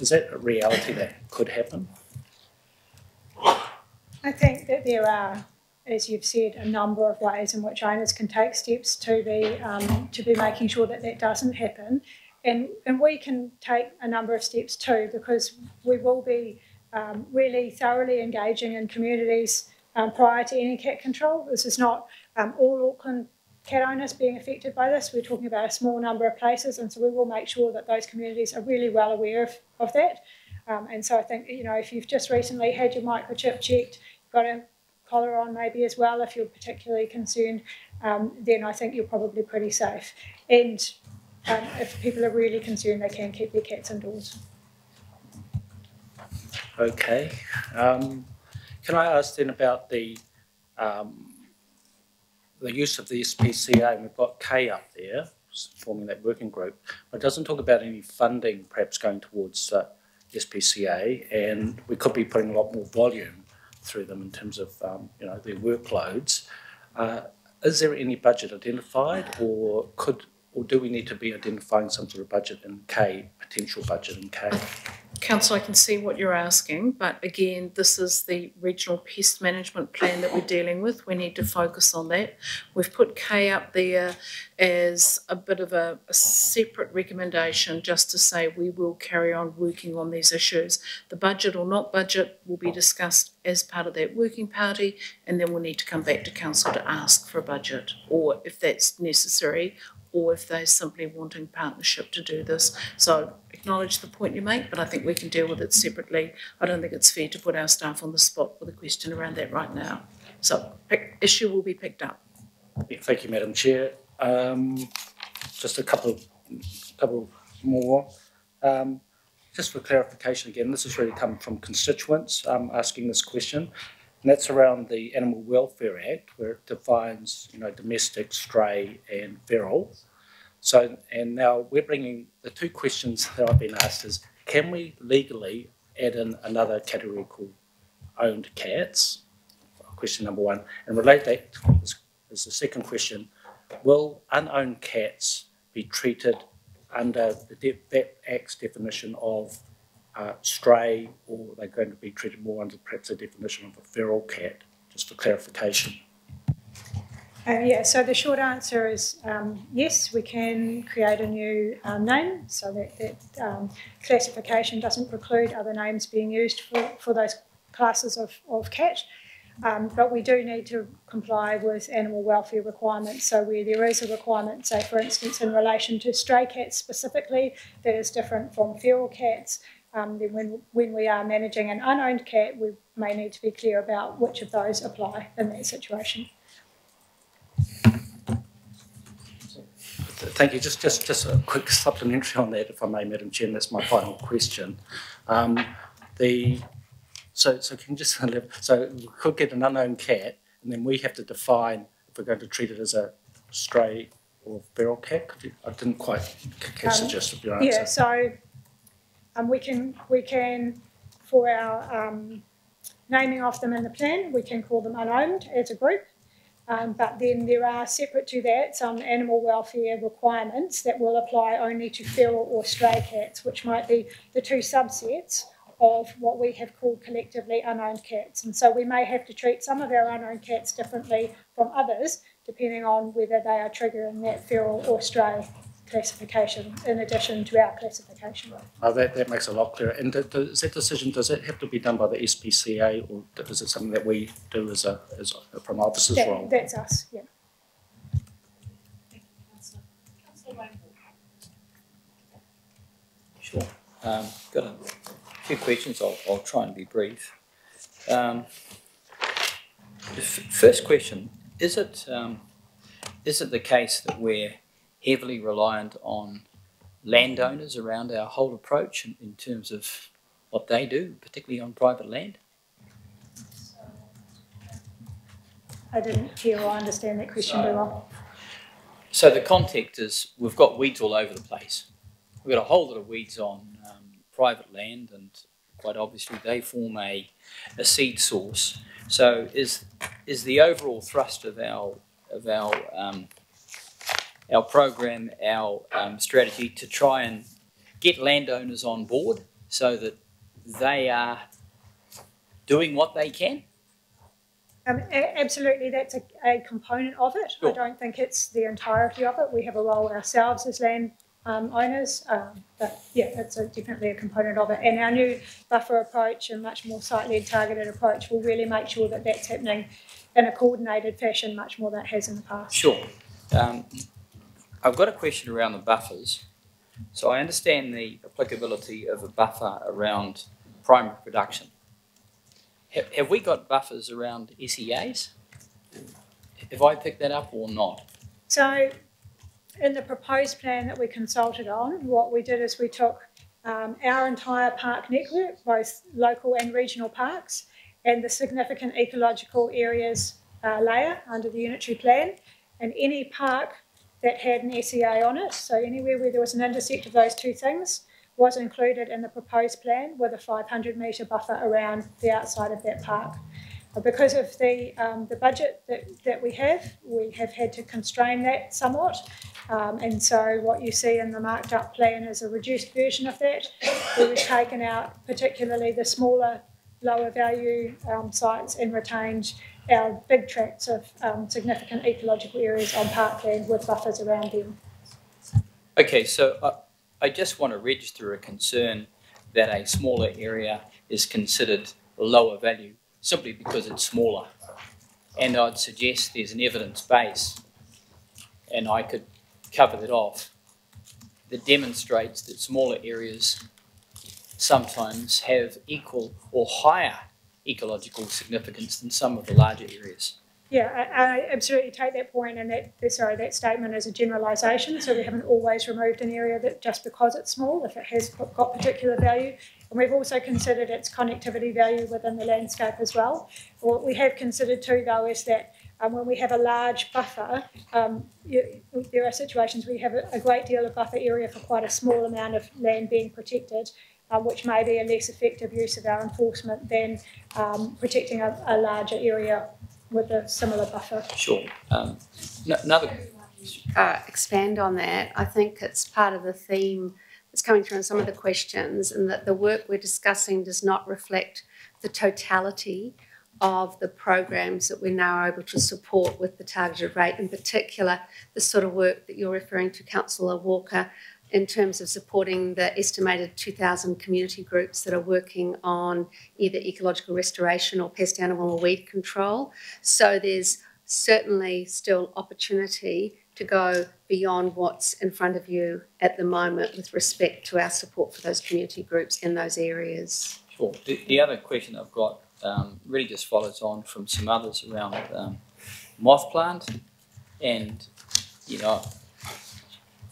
that a reality that could happen? I think that there are, as you've said, a number of ways in which owners can take steps to be making sure that that doesn't happen, and we can take a number of steps too, because we will be really thoroughly engaging in communities prior to any cat control. This is not all Auckland cat owners being affected by this. We're talking about a small number of places, and so we will make sure that those communities are really well aware of that. And so I think, if you've just recently had your microchip checked, got a collar on maybe as well, if you're particularly concerned, then I think you're probably pretty safe. And if people are really concerned, they can keep their cats indoors. Okay. Can I ask then about the use of the SPCA? And we've got Kay up there forming that working group, but it doesn't talk about any funding perhaps going towards SPCA, and we could be putting a lot more volume through them in terms of their workloads. Is there any budget identified, or could or do we need to be identifying some sort of budget in K, potential budget in K? Councillor, I can see what you're asking, but again, this is the regional pest management plan that we're dealing with. We need to focus on that. We've put K up there as a bit of a separate recommendation just to say we will carry on working on these issues. The budget or not budget will be discussed as part of that working party, and then we'll need to come back to council to ask for a budget, or if that's necessary, or if they're simply wanting partnership to do this. So acknowledge the point you make, but I think we can deal with it separately. I don't think it's fair to put our staff on the spot with a question around that right now. So issue will be picked up. Yeah, thank you, Madam Chair. Just a couple more. Just for clarification again, this has really come from constituents asking this question, and that's around the Animal Welfare Act, where it defines, domestic, stray, and feral. So, and now we're bringing the two questions that I've been asked is, can we legally add in another category called owned cats? Question number one. And relate that is the second question. Will unowned cats be treated under that Act's definition of stray, or are they going to be treated more under perhaps a definition of a feral cat? Just for clarification. Yeah, so the short answer is yes, we can create a new name, so that classification doesn't preclude other names being used for those classes of cat. But we do need to comply with animal welfare requirements. So where there is a requirement, say for instance in relation to stray cats specifically, that is different from feral cats, then when we are managing an unowned cat, we may need to be clear about which of those apply in that situation. Thank you. Just a quick supplementary on that, if I may, Madam Chair, and that's my final question. So can you just so we could get an unknown cat, and then we have to define if we're going to treat it as a stray or feral cat. I didn't quite catch the gist of your answer. Yeah, so we can for our naming of them in the plan, we can call them unowned as a group. But then there are, separate to that, some animal welfare requirements that will apply only to feral or stray cats, which might be the two subsets of what we have called collectively unowned cats. And so we may have to treat some of our unowned cats differently from others, depending on whether they are triggering that feral or stray classification in addition to our classification. Oh, that makes a lot clearer. And is that decision, does it have to be done by the SPCA, or is it something that we do as from officers' role? That's us, yeah. Sure. Got a few questions. I'll try and be brief. The first question, is it the case that we're heavily reliant on landowners around our whole approach in terms of what they do, particularly on private land? I didn't hear or understand that question very well. So the context is we've got weeds all over the place. We've got a whole lot of weeds on private land, and quite obviously they form a seed source. So is the overall thrust of our program, our strategy to try and get landowners on board so that they are doing what they can? Absolutely, that's a component of it. Sure. I don't think it's the entirety of it. We have a role ourselves as land owners, but yeah, it's definitely a component of it. And our new buffer approach and much more site-led targeted approach will really make sure that that's happening in a coordinated fashion much more than it has in the past. Sure. I've got a question around the buffers. So I understand the applicability of a buffer around primary production. Have we got buffers around SEAs? Have I picked that up or not? So in the proposed plan that we consulted on, what we did is we took our entire park network, both local and regional parks, and the significant ecological areas layer under the unitary plan, and any park that had an SEA on it, so anywhere where there was an intersect of those two things, was included in the proposed plan with a 500 metre buffer around the outside of that park. Because of the budget that we have had to constrain that somewhat. And so what you see in the marked up plan is a reduced version of that. We've taken out particularly the smaller, lower value sites and retained our big tracts of significant ecological areas on parkland with buffers around them. Okay, so I just want to register a concern that a smaller area is considered lower value simply because it's smaller. And I'd suggest there's an evidence base, and I could cover that off, that demonstrates that smaller areas sometimes have equal or higher ecological significance than some of the larger areas. Yeah, I absolutely take that point, and that statement is a generalisation. So we haven't always removed an area that just because it's small, if it has got particular value. And we've also considered its connectivity value within the landscape as well. What we have considered too, though, is that when we have a large buffer, there are situations where you have a great deal of buffer area for quite a small amount of land being protected, which may be a less effective use of our enforcement than protecting a larger area with a similar buffer. Sure. Another. Expand on that. I think it's part of the theme that's coming through in some of the questions, and that the work we're discussing does not reflect the totality of the programs that we're now able to support with the targeted rate, in particular the sort of work that you're referring to, Councillor Walker, in terms of supporting the estimated 2,000 community groups that are working on either ecological restoration or pest, animal or weed control. So there's certainly still opportunity to go beyond what's in front of you at the moment with respect to our support for those community groups in those areas. Sure. The other question I've got really just follows on from some others around moth plant, and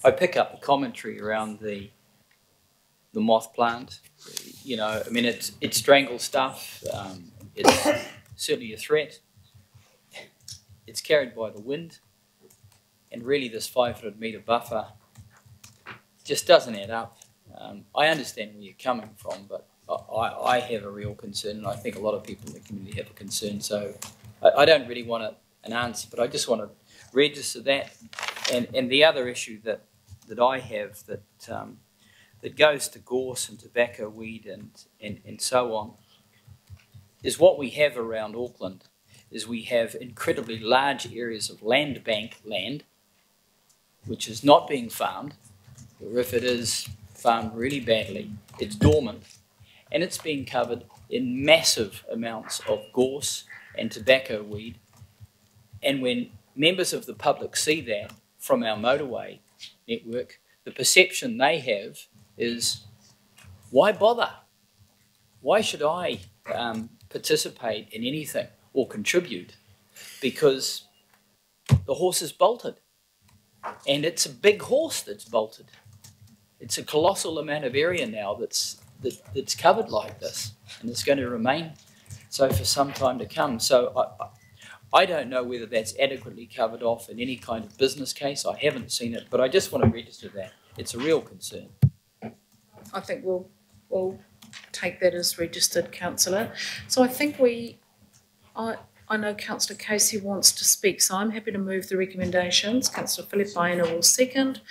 I pick up the commentary around the moth plant. I mean, it's strangle stuff. It's certainly a threat. It's carried by the wind, and really this 500-metre buffer just doesn't add up. I understand where you're coming from, but I have a real concern, and I think a lot of people in the community have a concern. So I don't really want an answer, but I just want to register that. And the other issue that I have that goes to gorse and tobacco weed and so on is what we have around Auckland is we have incredibly large areas of land bank land which is not being farmed, or if it is farmed really badly, it's dormant, and it's being covered in massive amounts of gorse and tobacco weed. And when members of the public see that from our motorway network, the perception they have is, why bother? Why should I participate in anything or contribute? Because the horse is bolted, and it's a big horse that's bolted. It's a colossal amount of area now that's covered like this, and it's going to remain so for some time to come. So I don't know whether that's adequately covered off in any kind of business case. I haven't seen it, but I just want to register that. It's a real concern. I think we'll take that as registered, Councillor. So I think I know Councillor Casey wants to speak, so I'm happy to move the recommendations. Councillor Filipaina will second.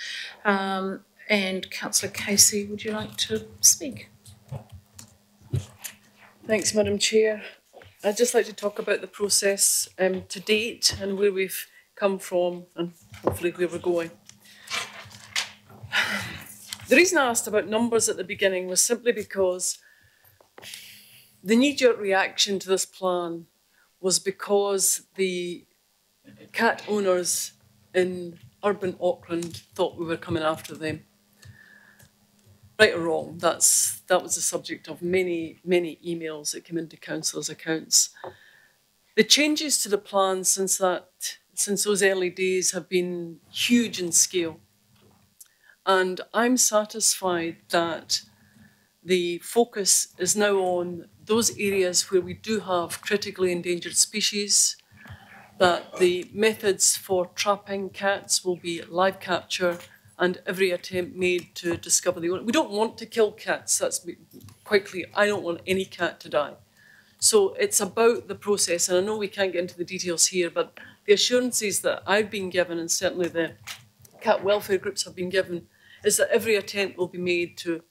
And Councillor Casey, would you like to speak? Thanks, Madam Chair. I'd just like to talk about the process to date and where we've come from and hopefully where we're going. The reason I asked about numbers at the beginning was simply because the knee-jerk reaction to this plan was because the cat owners in urban Auckland thought we were coming after them. Right or wrong, that was the subject of many, many emails that came into councillors' accounts. The changes to the plan since those early days have been huge in scale. And I'm satisfied that the focus is now on those areas where we do have critically endangered species, that the methods for trapping cats will be live capture and every attempt made to discover the owner. We don't want to kill cats, that's quite clear. I don't want any cat to die. So it's about the process, and I know we can't get into the details here, but the assurances that I've been given, and certainly the cat welfare groups have been given, is that every attempt will be made to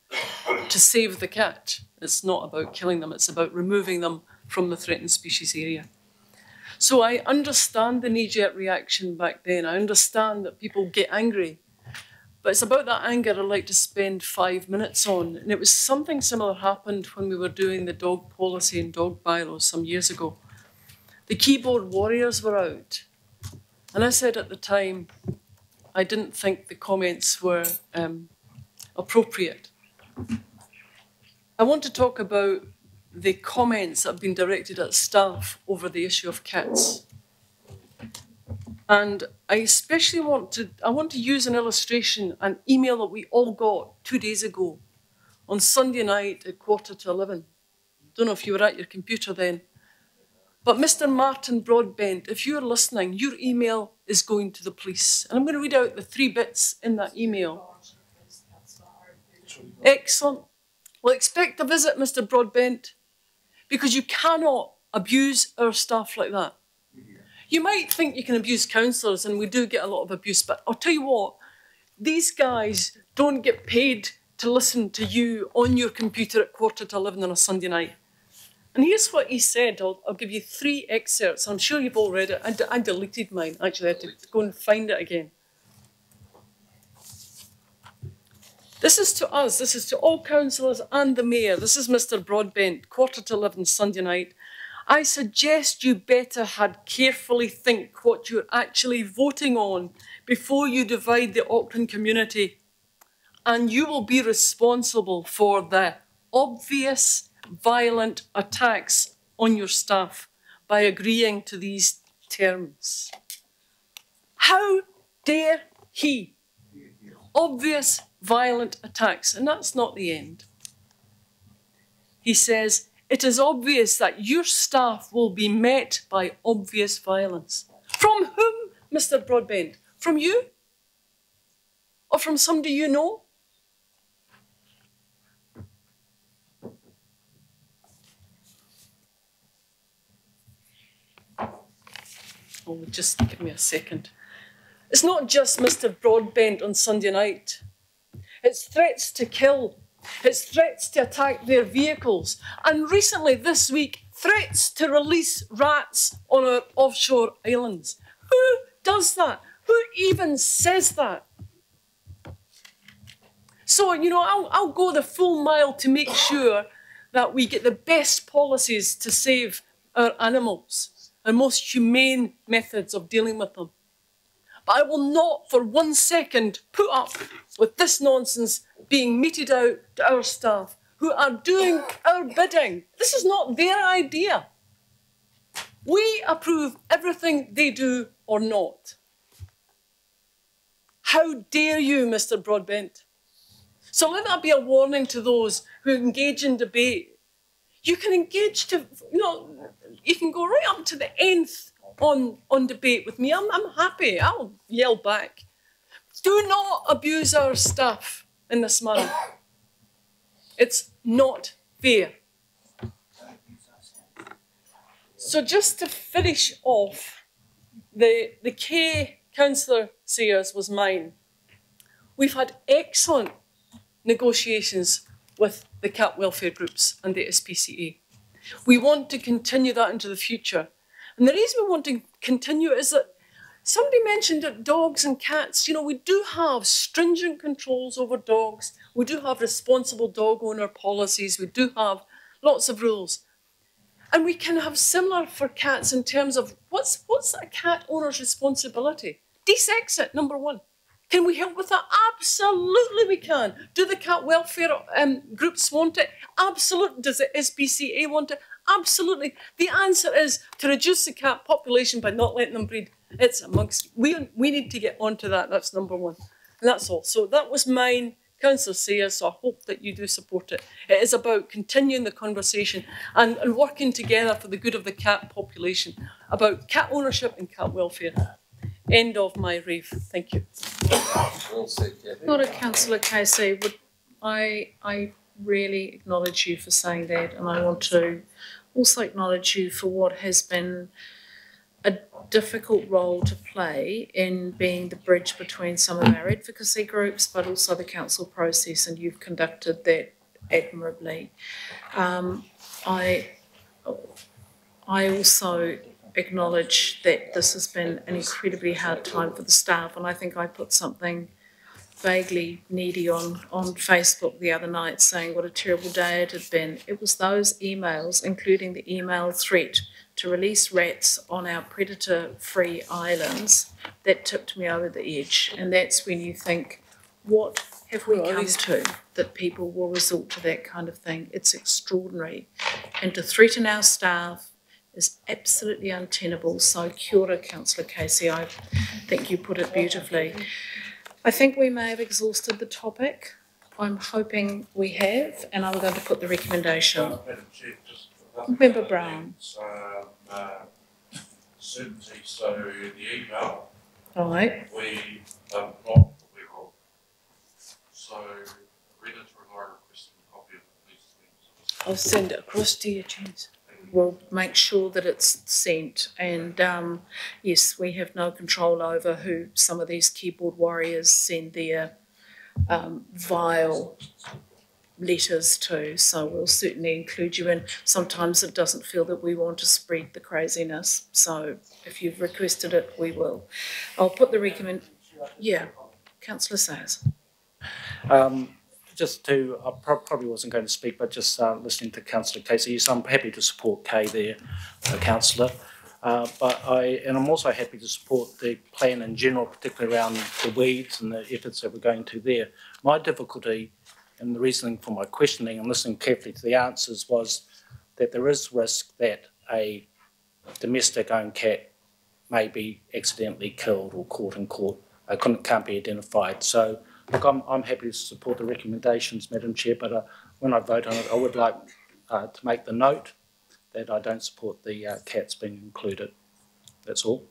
save the cat. It's not about killing them, it's about removing them from the threatened species area. So I understand the knee-jerk reaction back then. I understand that people get angry. But it's about that anger I'd like to spend 5 minutes on. And it was something similar happened when we were doing the dog policy and dog bylaws some years ago. The keyboard warriors were out. And I said at the time, I didn't think the comments were appropriate. I want to talk about the comments that have been directed at staff over the issue of cats. And I especially want to use an illustration, an email that we all got 2 days ago on Sunday night at 11:15. Don't know if you were at your computer then. But Mr. Martin Broadbent, if you're listening, your email is going to the police. And I'm going to read out the 3 bits in that email. Excellent. We'll expect a visit, Mr. Broadbent, because you cannot abuse our staff like that. You might think you can abuse councillors, and we do get a lot of abuse, but I'll tell you what, these guys don't get paid to listen to you on your computer at 11:15 on a Sunday night. And here's what he said. I'll give you 3 excerpts. I'm sure you've all read it. I deleted mine. Actually, I had to go and find it again. This is to us. This is to all councillors and the mayor. This is Mr. Broadbent, 11:15 Sunday night. I suggest you better had carefully think what you're actually voting on before you divide the Auckland community. And you will be responsible for the obvious violent attacks on your staff by agreeing to these terms. How dare he? Obvious violent attacks. And that's not the end. He says, it is obvious that your staff will be met by obvious violence. From whom, Mr. Broadbent? From you? Or from somebody you know? Oh, just give me a second. It's not just Mr. Broadbent on Sunday night. It's threats to kill. It's threats to attack their vehicles. And recently, this week, threats to release rats on our offshore islands. Who does that? Who even says that? So, you know, I'll go the full mile to make sure that we get the best policies to save our animals and most humane methods of dealing with them. But I will not for 1 second put up with this nonsense being meted out to our staff who are doing our bidding. This is not their idea. We approve everything they do or not. How dare you, Mr. Broadbent? So let that be a warning to those who engage in debate. You can engage to, you know, you can go right up to the nth on debate with me. I'm happy. I'll yell back. Do not abuse our staff in this manner. It's not fair. So just to finish off, the K Councillor Sayers was mine. We've had excellent negotiations with the cat welfare groups and the SPCA. We want to continue that into the future. And the reason we want to continue is that somebody mentioned that dogs and cats, you know, we do have stringent controls over dogs. We do have responsible dog owner policies. We do have lots of rules. And we can have similar for cats in terms of what's a cat owner's responsibility? De-sex it, number one. Can we help with that? Absolutely we can. Do the cat welfare groups want it? Absolutely. Does the SPCA want it? Absolutely. The answer is to reduce the cat population by not letting them breed. It's amongst, we need to get onto that. That's number one. And that's all. So that was mine, Councillor Sayers, so I hope that you do support it. It is about continuing the conversation and working together for the good of the cat population, about cat ownership and cat welfare. End of my rave. Thank you. Not a Councillor Casey, I really acknowledge you for saying that, and I want to also acknowledge you for what has been a difficult role to play in being the bridge between some of our advocacy groups, but also the council process, and you've conducted that admirably. I also acknowledge that this has been an incredibly hard time for the staff, and I think I put something vaguely needy on Facebook the other night saying what a terrible day it had been. It was those emails, including the email threat to release rats on our predator-free islands, that tipped me over the edge. And that's when you think, what have we come to that people will resort to that kind of thing? It's extraordinary. And to threaten our staff is absolutely untenable. So kia ora, Councillor Casey. I think you put it beautifully. I think we may have exhausted the topic. I'm hoping we have, and I'm going to put the recommendation. Member Brown. Certainty, so the email. Right. We not aware of. So read it to a request a copy of the police. I'll send it across to you, James. We'll make sure that it's sent, and yes, we have no control over who some of these keyboard warriors send their vile letters to, so we'll certainly include you in. Sometimes it doesn't feel that we want to spread the craziness, so if you've requested it, we will. I'll put the yeah, Councillor Sayers. Just to, I probably wasn't going to speak, but just listening to Councillor Casey, yes, I'm happy to support Kay there, Councillor. But I'm also happy to support the plan in general, particularly around the weeds and the efforts that we're going to there. My difficulty and the reasoning for my questioning and listening carefully to the answers was that there is risk that a domestic owned cat may be accidentally killed or caught in court. Can't be identified. So look, I'm happy to support the recommendations, Madam Chair, but when I vote on it, I would like to make the note that I don't support the cats being included. That's all.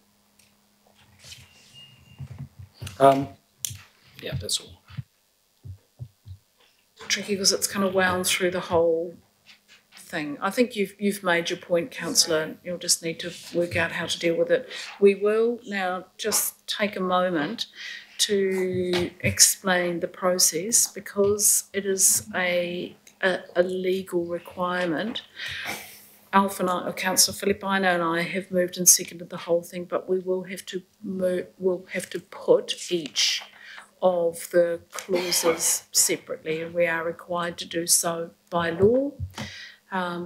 Yeah, that's all. Tricky because it's kind of wound through the whole thing. I think you've made your point, Councillor. You'll just need to work out how to deal with it. We will now just take a moment to explain the process because it is a legal requirement. Alf and I, or Councillor Filippino and I, have moved and seconded the whole thing, but we will have to put each of the clauses separately, and we are required to do so by law.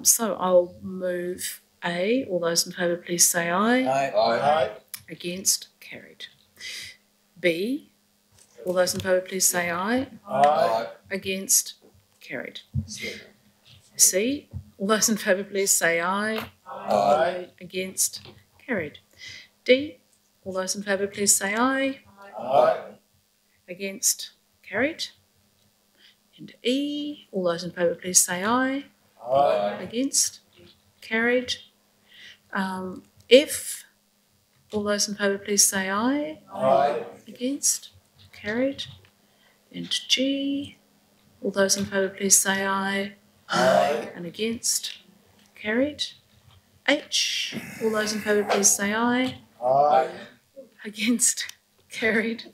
So I'll move A. All those in favour, please say aye. Aye. Aye. Against? Carried. B. All those in favour, please say aye. Aye. Against? Carried. C. All those in favour, please say aye. Aye. Against? Carried. D. All those in favour, please say aye. Aye. Against? Carried. And E. All those in favour, please say aye. Aye. Against? Carried. F. All those in favour, please say aye. Aye. Against? Carried. And G. All those in favour, please say aye. Aye. And against? Carried. H. All those in favour, please say aye. Aye. Against? Carried.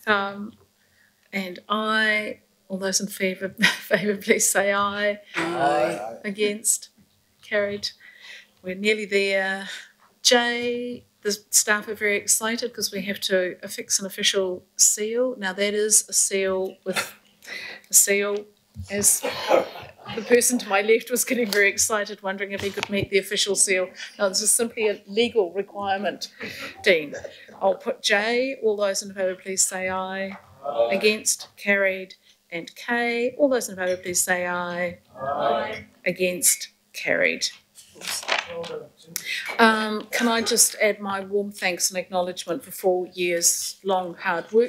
And I. All those in favour, please say aye. Aye. Against? Carried. We're nearly there. J. The staff are very excited because we have to affix an official seal. Now that is a seal with a seal, as the person to my left was getting very excited, wondering if he could meet the official seal. No, this is simply a legal requirement, Dean. I'll put J. All those in favour, please say aye. Aye. Against? Carried. And K. All those in favour, please say aye. Aye. Against? Carried. Can I just add my warm thanks and acknowledgement for 4 years long hard work